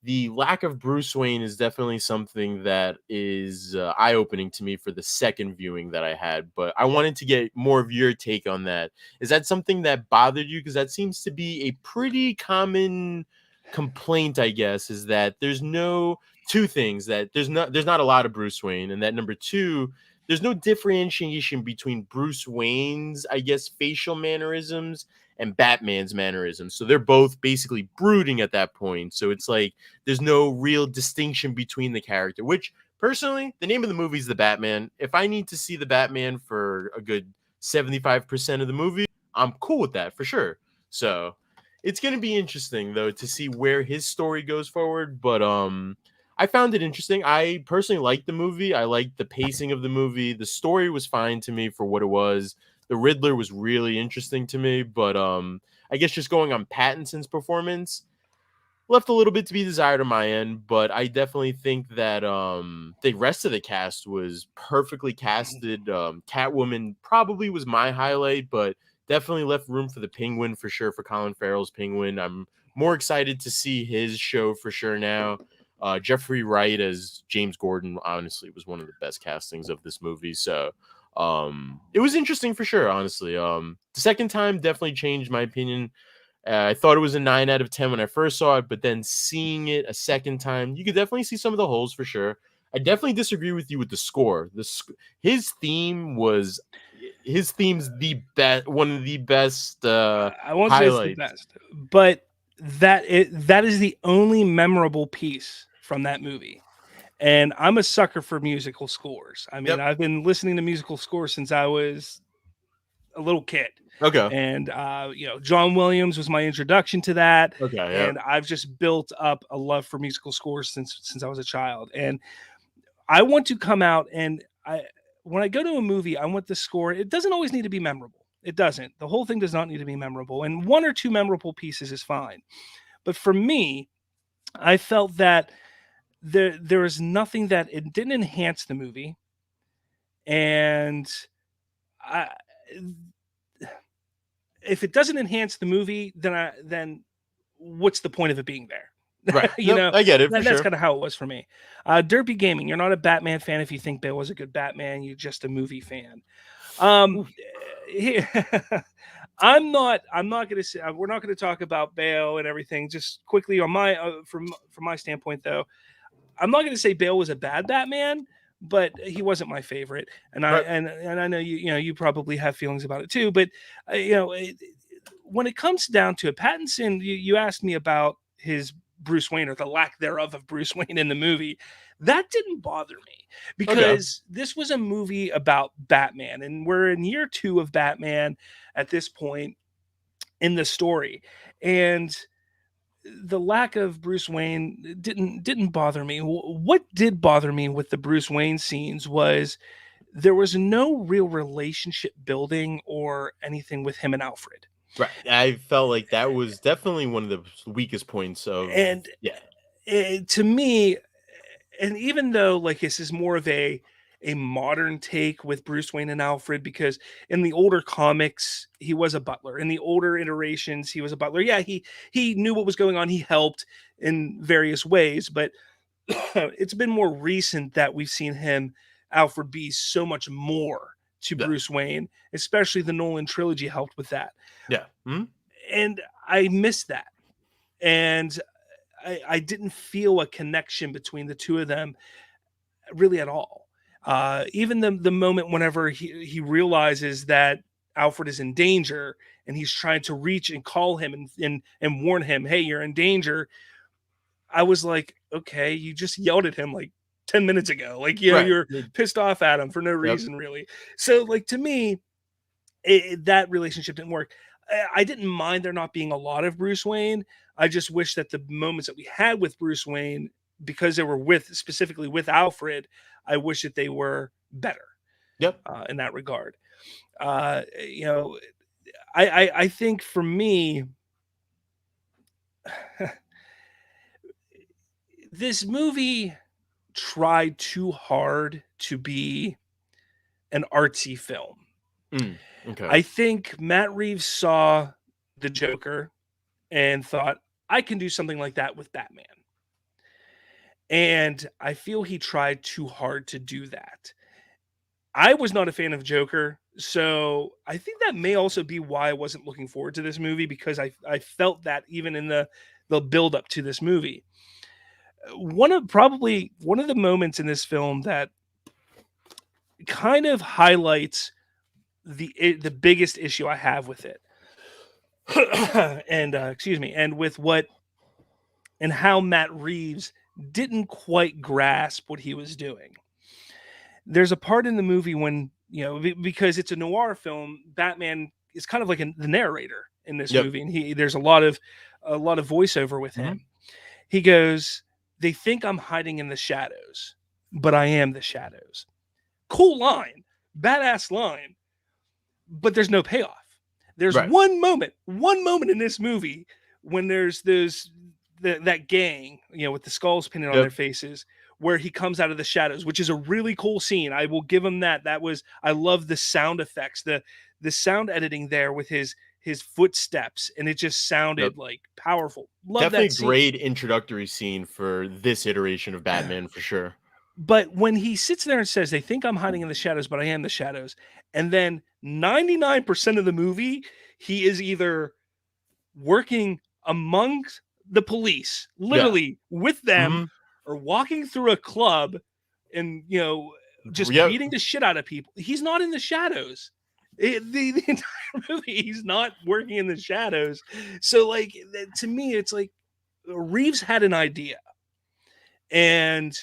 The lack of Bruce Wayne is definitely something that is eye-opening to me for the second viewing that I had, but I wanted to get more of your take on that. Is that something that bothered you? Because that seems to be a pretty common complaint, I guess, is that there's no two things, that there's not a lot of Bruce Wayne, and that number two, there's no differentiation between Bruce Wayne's, I guess, facial mannerisms and Batman's mannerisms. So they're both basically brooding at that point. So it's like there's no real distinction between the character, which personally, the name of the movie is The Batman. If I need to see The Batman for a good 75% of the movie, I'm cool with that for sure. So it's going to be interesting though to see where his story goes forward, but I found it interesting. I personally liked the movie. I liked the pacing of the movie. The story was fine to me for what it was. The Riddler was really interesting to me, but I guess just going on Pattinson's performance left a little bit to be desired on my end, but I definitely think that the rest of the cast was perfectly casted. Catwoman probably was my highlight, but definitely left room for the Penguin for sure, for Colin Farrell's Penguin. I'm more excited to see his show for sure now. Jeffrey Wright as James Gordon honestly was one of the best castings of this movie. So it was interesting for sure, honestly. The second time definitely changed my opinion. I thought it was a 9 out of 10 when I first saw it, but then seeing it a second time, you could definitely see some of the holes for sure. I definitely disagree with you with the score. His theme's the best, one of the best I won't say it's the highlights. best, but that is the only memorable piece from that movie. And I'm a sucker for musical scores. I mean, Yep. I've been listening to musical scores since I was a little kid. Okay. And John Williams was my introduction to that. Okay. And Yeah. I've just built up a love for musical scores since I was a child. And I want to come out and when I go to a movie, I want the score. It doesn't always need to be memorable. It doesn't. The whole thing does not need to be memorable. And one or two memorable pieces is fine. But for me, I felt that there was nothing that it didn't enhance the movie. And I if it doesn't enhance the movie, then what's the point of it being there? Right. Nope, I get it for That's sure. kind of how it was for me. Derpy Gaming, you're not a Batman fan if you think Bale was a good Batman. You're just a movie fan. Um, Oof. I'm not going to say we're not going to talk about Bale and everything. Just quickly on my from my standpoint, though, I'm not going to say Bale was a bad Batman, but he wasn't my favorite. And Right. I know you probably have feelings about it too. But when it comes down to it, Pattinson, you asked me about his Bruce Wayne or the lack thereof of Bruce Wayne in the movie. That didn't bother me because this was a movie about Batman, and we're in year 2 of Batman at this point in the story. And the lack of Bruce Wayne didn't bother me. What did bother me with the Bruce Wayne scenes was there was no real relationship building or anything with him and Alfred. Right. I felt like that was definitely one of the weakest points of, And yeah. to me, and even though like this is more of a modern take with Bruce Wayne and Alfred, because in the older comics he was a butler. In the older iterations he was a butler. Yeah, he knew what was going on. He helped in various ways, but it's been more recent that we've seen him, Alfred, be so much more to Yeah. Bruce Wayne, especially the Nolan trilogy helped with that. Yeah. Hmm? And I miss that. And I didn't feel a connection between the two of them really at all. Even the moment whenever he realizes that Alfred is in danger and he's trying to reach and call him and warn him, hey, you're in danger. I was like, okay, you just yelled at him like 10 minutes ago. Like, Right. you're pissed off at him for no Yep. reason, really. So, like, to me, that relationship didn't work. I didn't mind there not being a lot of Bruce Wayne. I just wish that the moments that we had with Bruce Wayne, because they were specifically with Alfred, I wish that they were better Yep. in that regard. You know, I think for me, this movie tried too hard to be an artsy film. Okay. I think Matt Reeves saw the Joker and thought, I can do something like that with Batman. And I feel he tried too hard to do that. I was not a fan of Joker, so I think that may also be why I wasn't looking forward to this movie, because I felt that even in the build up to this movie. One of the moments in this film that kind of highlights the biggest issue I have with it. And excuse me, and with what and how Matt Reeves didn't quite grasp what he was doing. There's a part in the movie when, because it's a noir film, Batman is kind of like the narrator in this Yep. movie, and there's a lot of voiceover with Mhm. him. He goes, "They think I'm hiding in the shadows, but I am the shadows." Cool line, badass line, but there's no payoff. There's Right. one moment in this movie when there's that gang, with the skulls painted on Yep. their faces, where he comes out of the shadows, which is a really cool scene. I will give him that. I love the sound effects, the sound editing there with his footsteps, and it just Yep. sounded like powerful. Love Definitely a that scene. great introductory scene for this iteration of Batman for sure. But when he sits there and says, "They think I'm hiding in the shadows, but I am the shadows," and then 99% of the movie, he is either working amongst the police, Yeah. literally with them, Hmm. or walking through a club and, just Yep. beating the shit out of people. He's not in the shadows. The entire movie, he's not working in the shadows. So, like, to me, it's like Reeves had an idea, and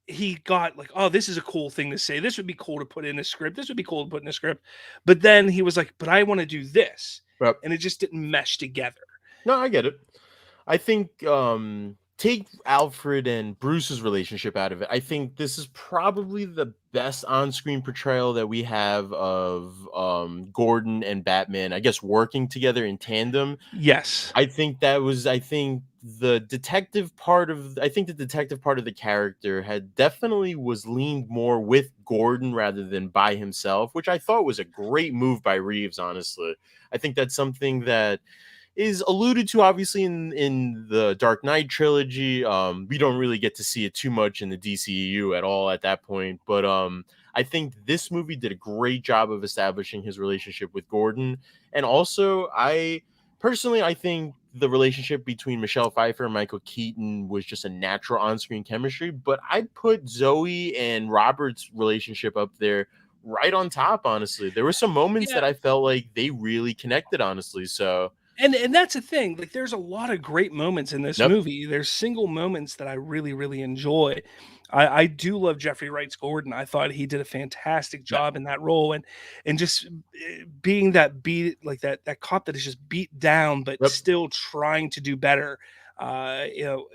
he got like, oh, this is a cool thing to say. This would be cool to put in a script. This would be cool to put in a script. But then he was like, but I want to do this. Yep. And it just didn't mesh together. No, I get it. I think take Alfred and Bruce's relationship out of it. I think this is probably the best on-screen portrayal that we have of Gordon and Batman, I guess, working together in tandem. Yes. I think the detective part of the character had definitely was leaned more with Gordon rather than by himself, which I thought was a great move by Reeves, honestly. I think that's something that is alluded to obviously in the Dark Knight trilogy. We don't really get to see it too much in the DCEU at all at that point, but I think this movie did a great job of establishing his relationship with Gordon. And also, I think the relationship between Michelle Pfeiffer and Michael Keaton was just a natural on-screen chemistry, but I'd put Zoe and Robert's relationship up there right on top, honestly. There were some moments Yeah. that I felt like they really connected, honestly. So And that's the thing. Like, there's a lot of great moments in this Yep. movie. There's single moments that I really, really enjoy. I do love Jeffrey Wright's Gordon. I thought he did a fantastic Yep. job in that role, and just being that that cop that is just beat down but Yep. still trying to do better. You know,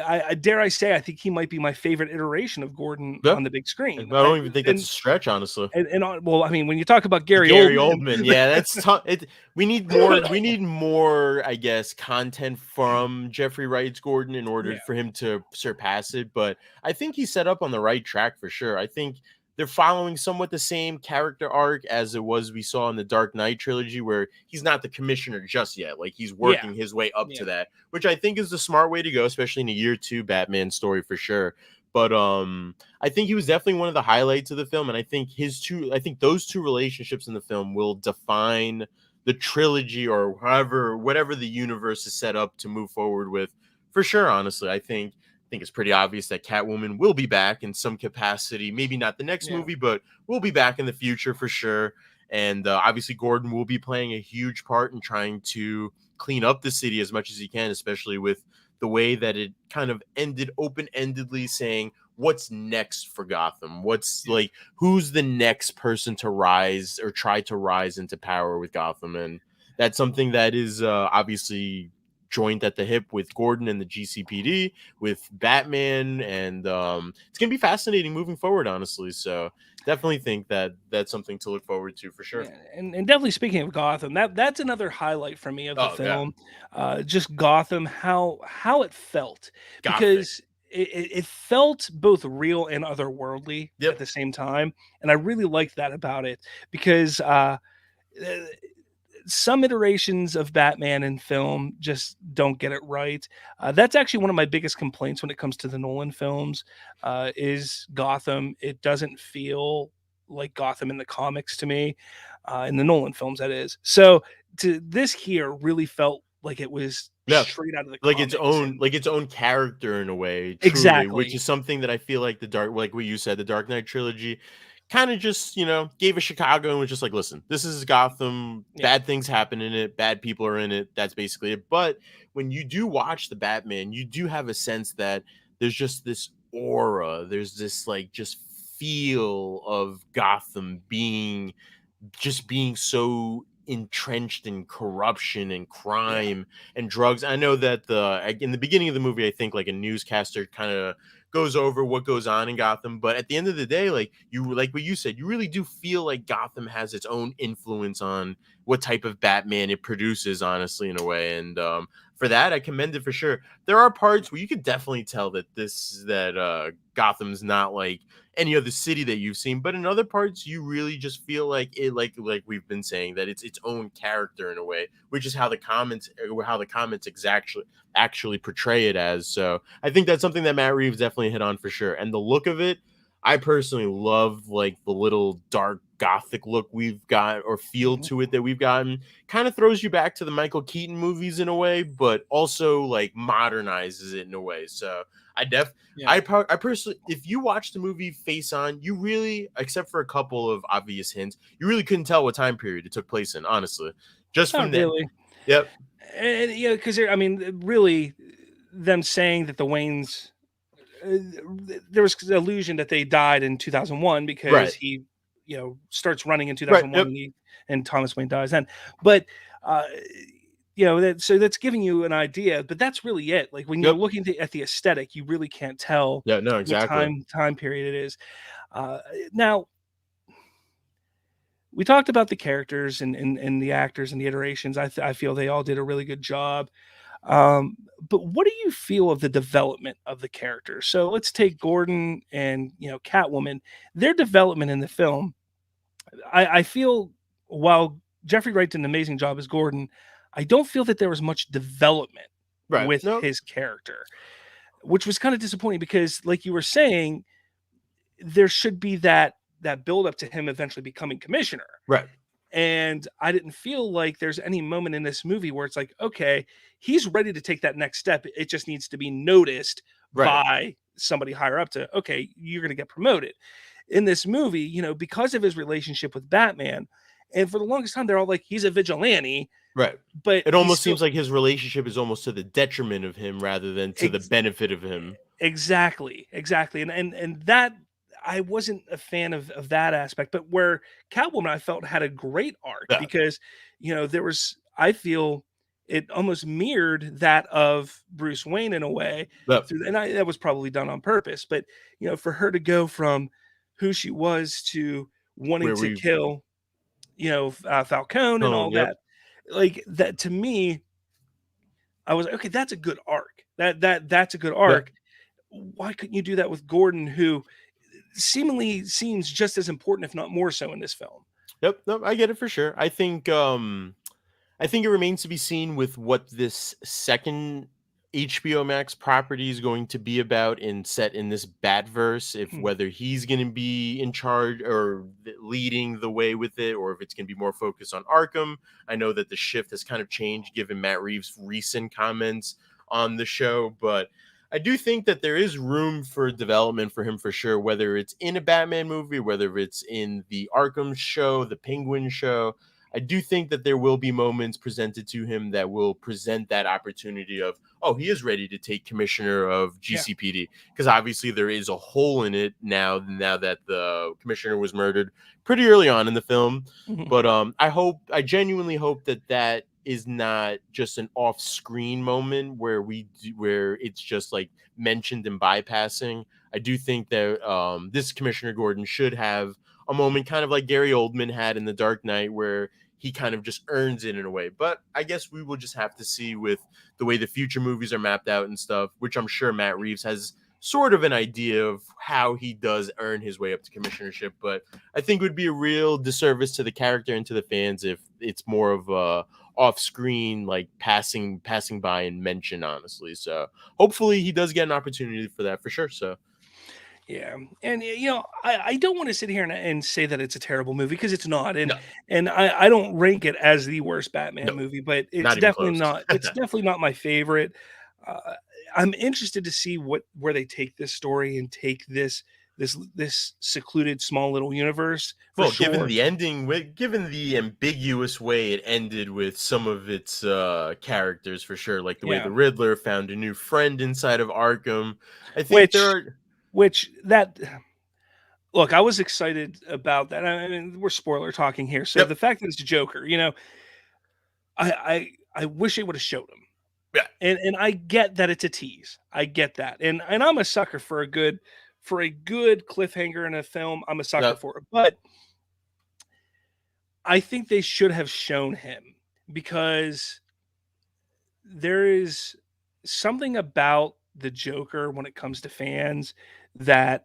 I dare I say, I think he might be my favorite iteration of Gordon Yep. on the big I screen. don't even think that's a stretch, honestly. Well, I mean, when you talk about Gary Gary Oldman, Oldman, yeah, that's tough. We need more. We need more, I guess, content from Jeffrey Wright's Gordon in order yeah, for him to surpass it. But I think he's set up on the right track for sure. I think they're following somewhat the same character arc as it was we saw in the Dark Knight trilogy, where he's not the commissioner just yet. Like, he's yeah, working his way up yeah. to that, which I think is the smart way to go, especially in a year two Batman story for sure. But I think he was definitely one of the highlights of the film, and I think those two relationships in the film will define the trilogy or whatever the universe is set up to move forward with. For sure, honestly, I think it's pretty obvious that Catwoman will be back in some capacity. Maybe not the next Yeah. movie, but we'll be back in the future for sure. And obviously, Gordon will be playing a huge part in trying to clean up the city as much as he can, especially with the way that it kind of ended open-endedly, saying what's next for Gotham. Who's the next person to rise or try to rise into power with Gotham? And that's something that is obviously joint at the hip with Gordon and the GCPD, with Batman, and it's gonna be fascinating moving forward, honestly. So definitely think that that's something to look forward to for sure. Yeah, and definitely speaking of Gotham, that's another highlight for me of the Oh yeah, film. Just Gotham, how it felt, Gothic. because it felt both real and otherworldly at Yep. the same time, and I really liked that about it because uh, some iterations of Batman in film just don't get it right. That's actually one of my biggest complaints when it comes to the Nolan films. Is Gotham? It doesn't feel like Gotham in the comics to me, in the Nolan films, that is. So this here really felt like it was Yeah. straight out of the Like its comics, own and like its own character in a way, truly, which exactly, is something that I feel like like what you said, the Dark Knight trilogy kind of just, gave a Chicago and was just like, listen, this is Gotham, yeah, bad things happen in it, bad people are in it. That's basically it. But when you do watch the Batman, you do have a sense that there's just this aura, there's this like just feel of Gotham being so entrenched in corruption and yeah, crime and drugs. I know that in the beginning of the movie, I think like a newscaster kind of goes over what goes on in Gotham, but at the end of the day, like what you said, you really do feel like Gotham has its own influence on what type of Batman it produces, honestly, in a way. And for that, I commend it for sure. There are parts where you could definitely tell that Gotham's not like any other city that you've seen, but in other parts you really just feel like it, like we've been saying, that it's its own character in a way, which is how the comments actually portray it as. So I think that's something that Matt Reeves definitely hit on for sure. And the look of it, I personally love like the little dark gothic look we've got, or feel mhm, to it that we've gotten. Kind of throws you back to the Michael Keaton movies in a way, but also like modernizes it in a way. So I def yeah. I personally, if you watch the movie face on, you really, except for a couple of obvious hints, you really couldn't tell what time period it took place in, honestly. Just from Not that. really. Yep. And you know, because I mean, really, them saying that the Waynes, uh, there was illusion that they died in 2001 because Right. he, starts running in Right. 2001, Yep. and Thomas Wayne dies then. But uh, that's giving you an idea. But that's really it. Like when you're Yep. looking at the aesthetic, you really can't tell Yeah. No. what Exactly. time period it is. Now we talked about the characters and the actors and the iterations. I feel they all did a really good job. But what do you feel of the development of the characters? So let's take Gordon and Catwoman. Their development in the film, I feel, while Jeffrey Wright did an amazing job as Gordon, I don't feel that there was much development Right. with No. his character, which was kind of disappointing because, like you were saying, there should be that build up to him eventually becoming commissioner. Right. And I didn't feel like there's any moment in this movie where it's like, okay, he's ready to take that next step. It just needs to be noticed Right. by somebody higher up to, okay, you're going to get promoted. In this movie, because of his relationship with Batman, and for the longest time, they're all like, he's a vigilante, Right. but It he's almost still seems like his relationship is almost to the detriment of him rather than to the ex- benefit of him. exactly. And that, I wasn't a fan of that aspect, but where Catwoman, I felt, had a great arc Yeah. because, there was, I feel, it almost mirrored that of Bruce Wayne in a way Yeah. through, and that was probably done on purpose, but for her to go from who she was to wanting Where to we kill, Falcone and all Yep. that, like that, to me, I was like, okay, that's a good arc. That's a good Yeah. arc. Why couldn't you do that with Gordon, who seemingly seems just as important, if not more so, in this film? Yep. No, I get it for sure. I think it remains to be seen with what this second HBO Max property is going to be about and set in this Batverse, if Hmm. whether he's going to be in charge or leading the way with it, or if it's going to be more focused on Arkham. I know that the shift has kind of changed given Matt Reeves' recent comments on the show, but I do think that there is room for development for him for sure, whether it's in a Batman movie, whether it's in the Arkham show, the Penguin show. I do think that there will be moments presented to him that will present that opportunity of, oh, he is ready to take commissioner of Yeah. GCPD, because obviously there is a hole in it now that the commissioner was murdered pretty early on in the film. Mhm. But I genuinely hope that is not just an off-screen moment where it's just like mentioned in bypassing. I do think that this Commissioner Gordon should have a moment kind of like Gary Oldman had in The Dark Knight, where he kind of just earns it in a way. But I guess we will just have to see with the way the future movies are mapped out and stuff, which I'm sure Matt Reeves has sort of an idea of how he does earn his way up to commissionership. But I think it would be a real disservice to the character and to the fans if it's more of a off-screen, like passing by and mention, honestly. So hopefully he does get an opportunity for that for sure. So Yeah, and I don't want to sit here and say that it's a terrible movie, because it's not, and no, I don't rank it as the worst Batman no, movie, but it's not even definitely close. not. It's definitely not my favorite. Uh, I'm interested to see where they take this story and take this secluded small little universe for Well, given sure. the ending, given the ambiguous way it ended with some of its characters, for sure, like the way Yeah, the Riddler found a new friend inside of Arkham, I think there which are. which that look, I was excited about that. I mean, we're spoiler talking here, so Yep. the fact that it's Joker, I wish they would have showed him. Yeah. And I get that it's a tease. I get that. And I'm a sucker for a good cliffhanger in a film. I'm a sucker Yep. for it. But I think they should have shown him, because there is something about the Joker when it comes to fans that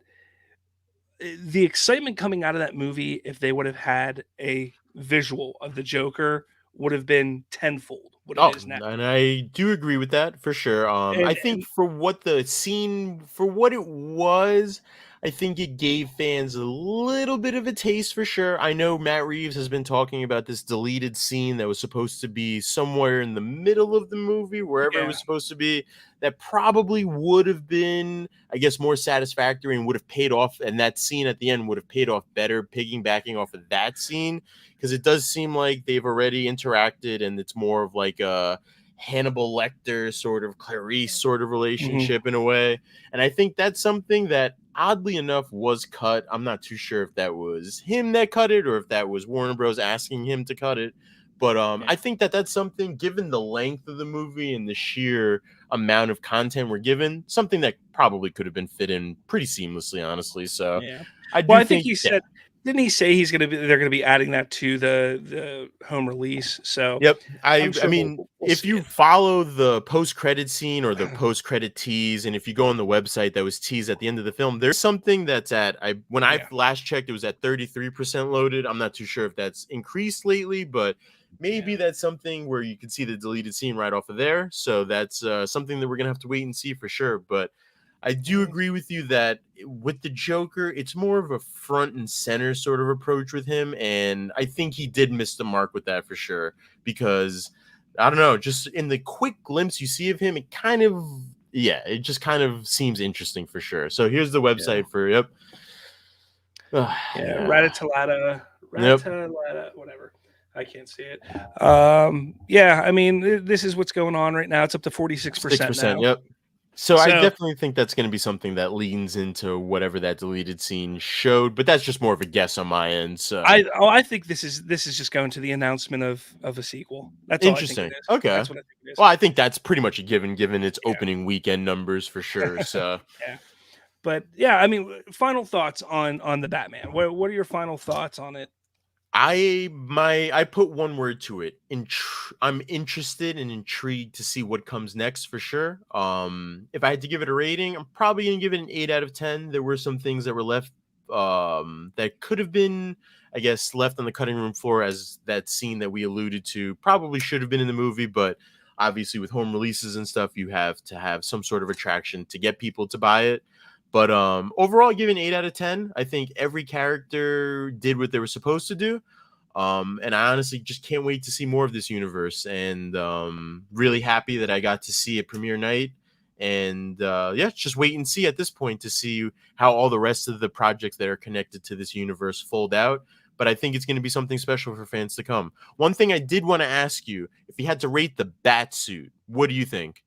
the excitement coming out of that movie, if they would have had a visual of the Joker, would have been tenfold what it Oh, is now. and I do agree with that for sure. I think And for what the scene, for what it was, I think it gave fans a little bit of a taste for sure. I know Matt Reeves has been talking about this deleted scene that was supposed to be somewhere in the middle of the movie, wherever it yeah. was supposed to be, that probably would have been, I guess, more satisfactory and would have paid off. And that scene at the end would have paid off better, piggybacking off of that scene, because it does seem like they've already interacted and it's more of like a Hannibal Lecter sort of Clarice sort of Mhm. relationship in a way. And I think that's something that oddly enough was cut. I'm not too sure if that was him that cut it or if that was Warner Bros asking him to cut it. But Yeah. I think that that's something, given the length of the movie and the sheer amount of content we're given, something that probably could have been fit in pretty seamlessly, honestly. So Yeah. I Well, do I think think, he yeah. said, didn't he say they're gonna be adding that to the home release? So Yep. I'm I sure we'll mean, we'll if see you it. follow the post-credit scene or the post-credit tease, and if you go on the website that was teased at the end of the film, there's something that's at when I Yeah. last checked, it was at 33% loaded. I'm not too sure if that's increased lately, but maybe Yeah. that's something where you can see the deleted scene right off of there. So that's something that we're gonna have to wait and see for sure. But I do Mhm. agree with you that with the Joker, it's more of a front and center sort of approach with him, and I think he did miss the mark with that for sure. Because I don't know, just in the quick glimpse you see of him, it kind of, yeah, it just kind of seems interesting for sure. So here's the Yeah. website for, yep. Yeah. Yeah. Yep. Ratatalata, whatever. I can't see it. Yeah, I mean, this is what's going on right now. It's up to 46% 6%. now. Yep. So I So definitely think that's going to be something that leans into whatever that deleted scene showed, but that's just more of a guess on my end. So I think this is just going to the announcement of a sequel. That's all I think it interesting. is. Okay. That's what I think it is. Well, I think that's pretty much a given its Yeah. opening weekend numbers for sure. So Yeah. But yeah, I mean, final thoughts on the Batman. What are your final thoughts on it? I put one word to it. I'm interested and intrigued to see what comes next for sure. If I had to give it a rating, I'm probably gonna give it an 8 out of 10. There were some things that were left that could have been, I guess, left on the cutting room floor, as that scene that we alluded to probably should have been in the movie, but Obviously, with home releases and stuff, you have to have some sort of attraction to get people to buy it. But overall, given 8 out of 10, I think every character did what they were supposed to do. And I honestly just can't wait to see more of this universe, and really happy that I got to see it premiere night. And yeah, just wait and see at this point to see how all the rest of the projects that are connected to this universe fold out. But I think it's going to be something special for fans to come. One thing I did want to ask you, if you had to rate the bat suit, what do you think?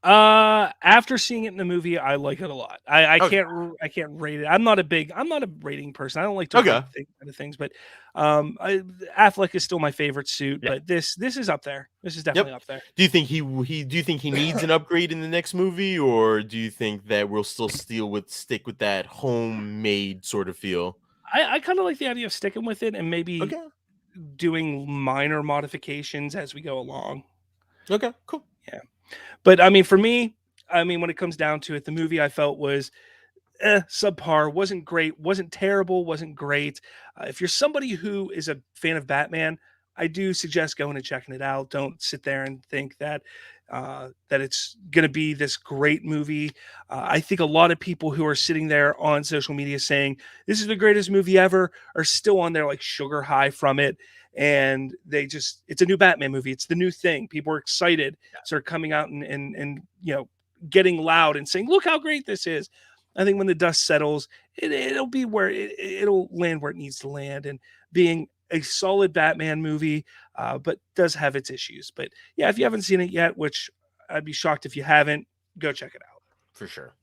After seeing it in the movie, I like it a lot. I Okay. can't rate it. I'm not a rating person. I don't like to Okay. rate kind of things, but Affleck is still my favorite suit. Yeah. But this is up there. This is Yep. definitely up there. Do you think do you think he needs an upgrade in the next movie, or do you think that we'll still stick with that homemade sort of feel? I kind of like the idea of sticking with it and maybe Okay. doing minor modifications as we go along. Okay. Cool. Yeah. But I mean, for me, when it comes down to it, the movie I felt was subpar, wasn't great, wasn't terrible, wasn't great. If you're somebody who is a fan of Batman, I do suggest going and checking it out. Don't sit there and think that that it's going to be this great movie. I think a lot of people who are sitting there on social media saying this is the greatest movie ever are still on their like sugar high from it. And it's a new Batman movie. It's the new thing. People are excited. So they're coming out and getting loud and saying, look how great this is. I think when the dust settles, it'll be where it'll land where it needs to land, and being a solid Batman movie, but does have its issues. But yeah, if you haven't seen it yet, which I'd be shocked if you haven't, go check it out. For sure.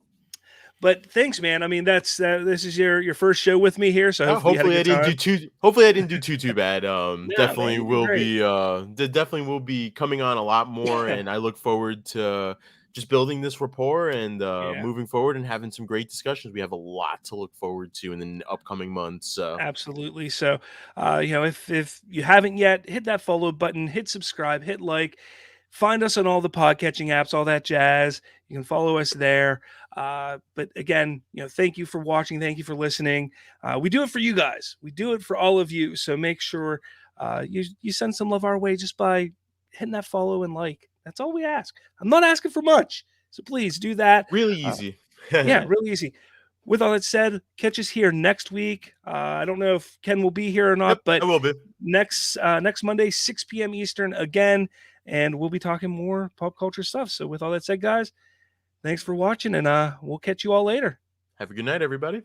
But thanks, man. I mean, that's this is your first show with me here, so Hopefully I didn't do too bad. Definitely man, will great. be definitely will be coming on a lot more, and I look forward to just building this rapport and moving forward and having some great discussions. We have a lot to look forward to in the upcoming months. So Absolutely. So, if you haven't yet, hit that follow button, hit subscribe, hit like, find us on all the podcatching apps, all that jazz. You can follow us there. But again, thank you for watching. Thank you for listening. We do it for you guys. We do it for all of you. So make sure you send some love our way just by hitting that follow and like. That's all we ask. I'm not asking for much. So please do that. really easy. Yeah, really easy. With all that said, catch us here next week. I don't know if Ken will be here or not, but I will be. next Monday, 6 p.m. Eastern again, and we'll be talking more pop culture stuff. So with all that said, guys, thanks for watching, and we'll catch you all later. Have a good night, everybody.